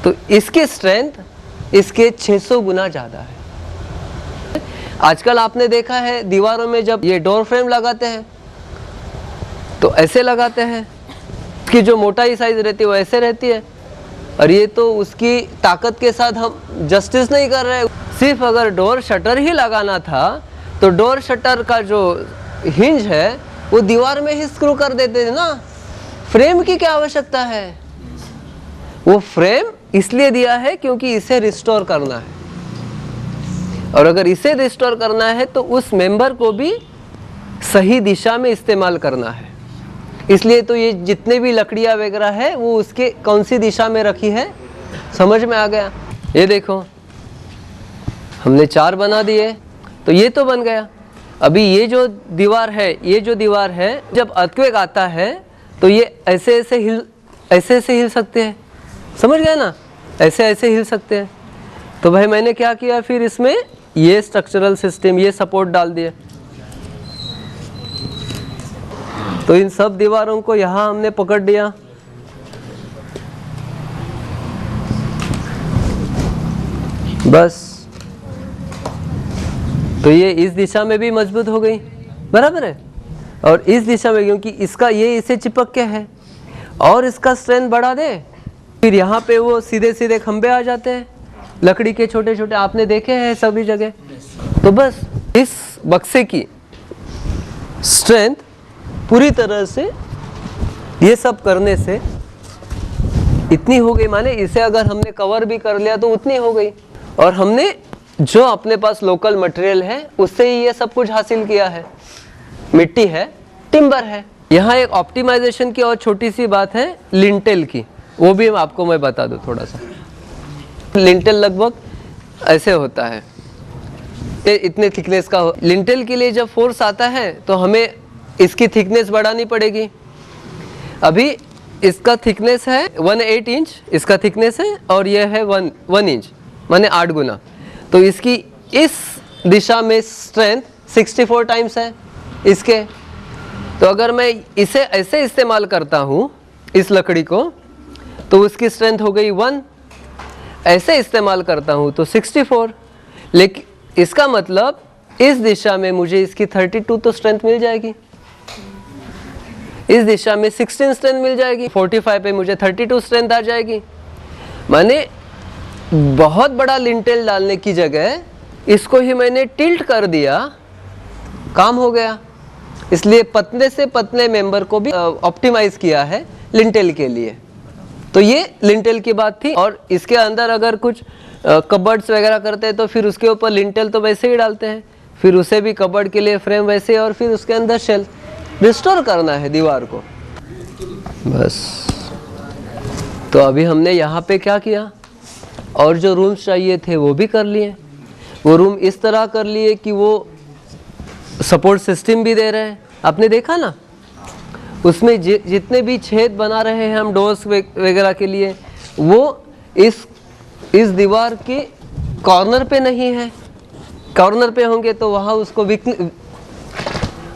तो इसकी स्ट्रेंथ इसके 600 गुना ज़्यादा है। आजकल आपने देखा है दीवारों में जब ये डोर फ्रेम लगाते हैं तो ऐसे लगाते हैं कि जो मोटाई साइज रहती है वो ऐसे रहती है, और ये तो उसकी ताकत के साथ हम जस्टिस नहीं कर रहे। सिर्फ अगर डोर शटर ही लगाना था तो डोर शटर का जो हिंज है वो दीवार में ही स्क्रू कर देते थे ना। फ्रेम की क्या आवश्यकता है? वो फ्रेम इसलिए दिया है क्योंकि इसे रिस्टोर करना है, और अगर इसे रिस्टोर करना है तो उस मेंबर को भी सही दिशा में इस्तेमाल करना है। इसलिए तो ये जितने भी लकड़ियाँ वगैरह है वो उसके कौन सी दिशा में रखी है, समझ में आ गया? ये देखो हमने 4 बना दिए तो ये तो बन गया। अभी ये जो दीवार है जब अर्थक्वेक आता है तो ये ऐसे ऐसे हिल सकते हैं, समझ गए ना? ऐसे हिल सकते हैं। तो भाई मैंने क्या किया, फिर इसमें ये स्ट्रक्चरल सिस्टम, ये सपोर्ट डाल दिए। तो इन सब दीवारों को यहाँ हमने पकड़ लिया। बस, तो ये इस दिशा में भी मजबूत हो गई, बराबर है। और इस दिशा में क्योंकि इसका ये इसे चिपक के है और इसका स्ट्रेंथ बढ़ा दे, फिर यहाँ पे वो सीधे सीधे खंबे आ जाते हैं लकड़ी के छोटे छोटे, आपने देखे हैं सभी जगह। तो बस इस बक्से की स्ट्रेंथ पूरी तरह से ये सब करने से इतनी हो गई, माने इसे अगर हमने कवर भी कर लिया तो उतनी हो गई। और हमने जो अपने पास लोकल मटेरियल है उससे ही ये सब कुछ हासिल किया है। मिट्टी है, टिम्बर है। यहाँ एक ऑप्टिमाइजेशन की और छोटी सी बात है लिंटेल की, वो भी आपको मैं बता दूँ थोड़ा सा। लिंटेल लगभग ऐसे होता है, इतने थिकनेस का। लिंटेल के लिए जब फोर्स आता है तो हमें इसकी थिकनेस बढ़ानी पड़ेगी। अभी इसका थिकनेस है 1/8 इंच, इसका थिकनेस है, और यह है 1 इंच, माने 8 गुना। तो इसकी इस दिशा में स्ट्रेंथ 64 टाइम्स है इसके। तो अगर मैं इसे ऐसे इस्तेमाल करता हूँ इस लकड़ी को तो उसकी स्ट्रेंथ हो गई 1, ऐसे इस्तेमाल करता हूँ तो 64। लेकिन इसका मतलब इस दिशा में मुझे इसकी 32 तो स्ट्रेंथ मिल जाएगी, इस दिशा में 16 स्ट्रेंथ मिल जाएगी, 45 पे मुझे 32 स्ट्रेंथ आ जाएगी। माने बहुत बड़ा लिंटेल डालने की जगह इसको ही मैंने टिल्ट कर दिया, काम हो गया। इसलिए पतले से पतले मेंबर को भी ऑप्टिमाइज किया है लिंटेल के लिए। तो ये लिंटेल की बात थी। और इसके अंदर अगर कुछ कबर्ड्स वगैरह करते हैं तो फिर उसके ऊपर लिंटेल तो वैसे ही डालते हैं, फिर उसे भी कबर्ड के लिए फ्रेम वैसे, और फिर उसके अंदर शेल रिस्टोर करना है दीवार को। बस। तो अभी हमने यहाँ पे क्या किया, और जो रूम्स चाहिए थे वो भी कर लिए। वो रूम इस तरह कर लिए कि वो सपोर्ट सिस्टम भी दे रहे हैं। आपने देखा ना, उसमें जितने भी छेद बना रहे हैं हम डोर्स वगैरह के लिए, वो इस दीवार के कॉर्नर पे नहीं है। कॉर्नर पे होंगे तो वहाँ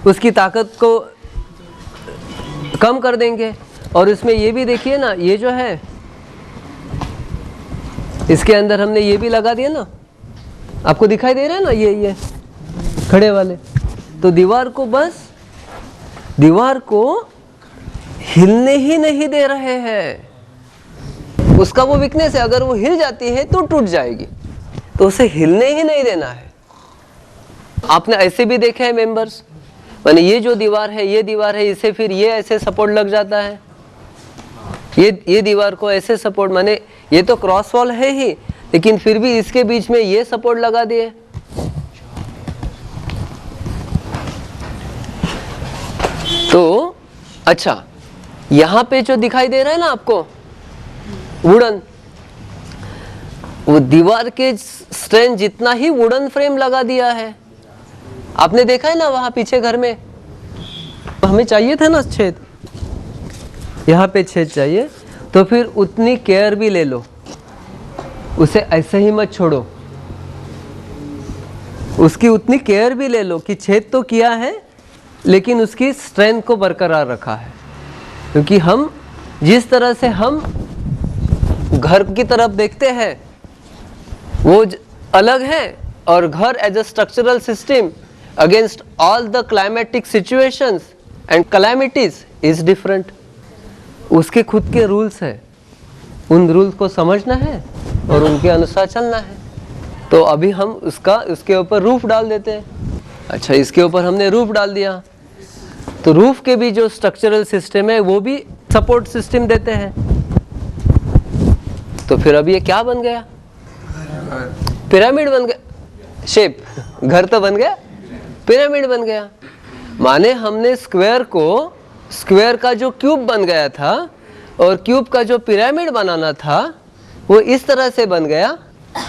उसकी ताकत को कम कर देंगे। और इसमें ये भी देखिए ना, ये जो है इसके अंदर हमने ये भी लगा दिया ना, आपको दिखाई दे रहा है ना, ये खड़े वाले। तो दीवार को हिलने ही नहीं दे रहे हैं। उसका वो वीकनेस है, अगर वो हिल जाती है तो टूट जाएगी, तो उसे हिलने ही नहीं देना है। आपने ऐसे भी देखे हैं मेंबर्स, माने ये जो दीवार है, ये दीवार है, इसे फिर ये ऐसे सपोर्ट लग जाता है, ये दीवार को ऐसे सपोर्ट, माने ये तो क्रॉस वॉल है ही, लेकिन फिर भी इसके बीच में ये सपोर्ट लगा दिए। तो अच्छा, यहां पे जो दिखाई दे रहा है ना आपको वुडन, वो दीवार के स्ट्रेंथ जितना ही वुडन फ्रेम लगा दिया है। आपने देखा है ना वहां पीछे घर में, हमें चाहिए था ना छेद, यहाँ पे छेद चाहिए, तो फिर उतनी केयर भी ले लो, उसे ऐसे ही मत छोड़ो, उसकी उतनी केयर भी ले लो कि छेद तो किया है लेकिन उसकी स्ट्रेंथ को बरकरार रखा है। क्योंकि हम जिस तरह से हम घर की तरफ देखते हैं वो अलग है, और घर as a structural system against all the climatic situations and calamities is different. उसके खुद के रूल्स है, उन रूल्स को समझना है और उनके अनुसार चलना है। तो अभी हम उसके ऊपर रूफ डाल देते हैं। अच्छा, इसके ऊपर हमने रूफ डाल दिया, तो रूफ के भी जो स्ट्रक्चरल सिस्टम है वो भी सपोर्ट सिस्टम देते हैं। तो फिर अब ये क्या बन गया, पिरामिड बन गया। शेप, घर तो बन गया, पिरामिड बन गया। माने हमने स्क्वायर का जो क्यूब बन गया था और क्यूब का जो पिरामिड बनाना था वो इस तरह से बन गया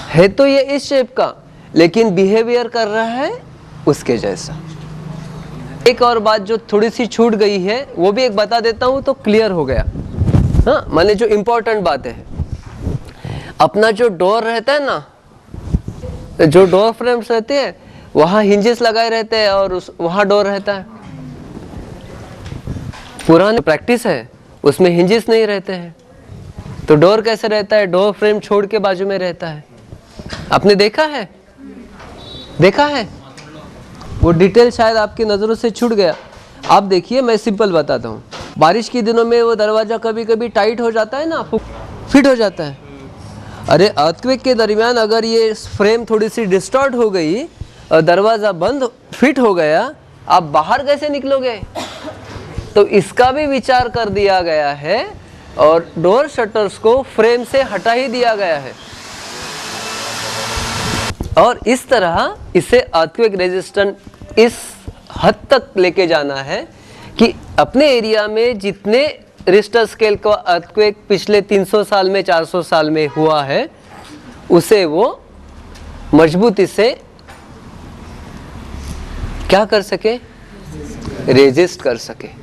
है। तो ये इस शेप का, लेकिन बिहेवियर कर रहा है उसके जैसा। एक और बात जो थोड़ी सी छूट गई है वो भी एक बता देता हूं तो क्लियर हो गया। हाँ, माने जो इम्पोर्टेंट बात है, अपना जो डोर रहता है ना, जो डोर फ्रेम्स रहते हैं वहां हिंजेस लगाए रहते हैं और वहां डोर रहता है। पुरानी प्रैक्टिस है उसमें हिंजेस नहीं रहते हैं, तो डोर कैसे रहता है, डोर फ्रेम छोड़ के बाजू में रहता है। आपने देखा है वो डिटेल शायद आपकी नज़रों से छूट गया। आप देखिए, मैं सिंपल बताता हूँ। बारिश के दिनों में वो दरवाज़ा कभी कभी टाइट हो जाता है ना, फिट हो जाता है। अरे अर्थक्वेक के दरमियान अगर ये फ्रेम थोड़ी सी डिस्टॉर्ट हो गई और दरवाज़ा बंद फिट हो गया, आप बाहर कैसे निकलोगे? तो इसका भी विचार कर दिया गया है और डोर शटर्स को फ्रेम से हटा ही दिया गया है। और इस तरह इसे अर्थक्वेक रेजिस्टेंट इस हद तक लेके जाना है कि अपने एरिया में जितने रिश्टर स्केल का अर्थक्वेक पिछले 300 साल में 400 साल में हुआ है उसे वो मजबूती से क्या कर सके, रेजिस्ट कर सके।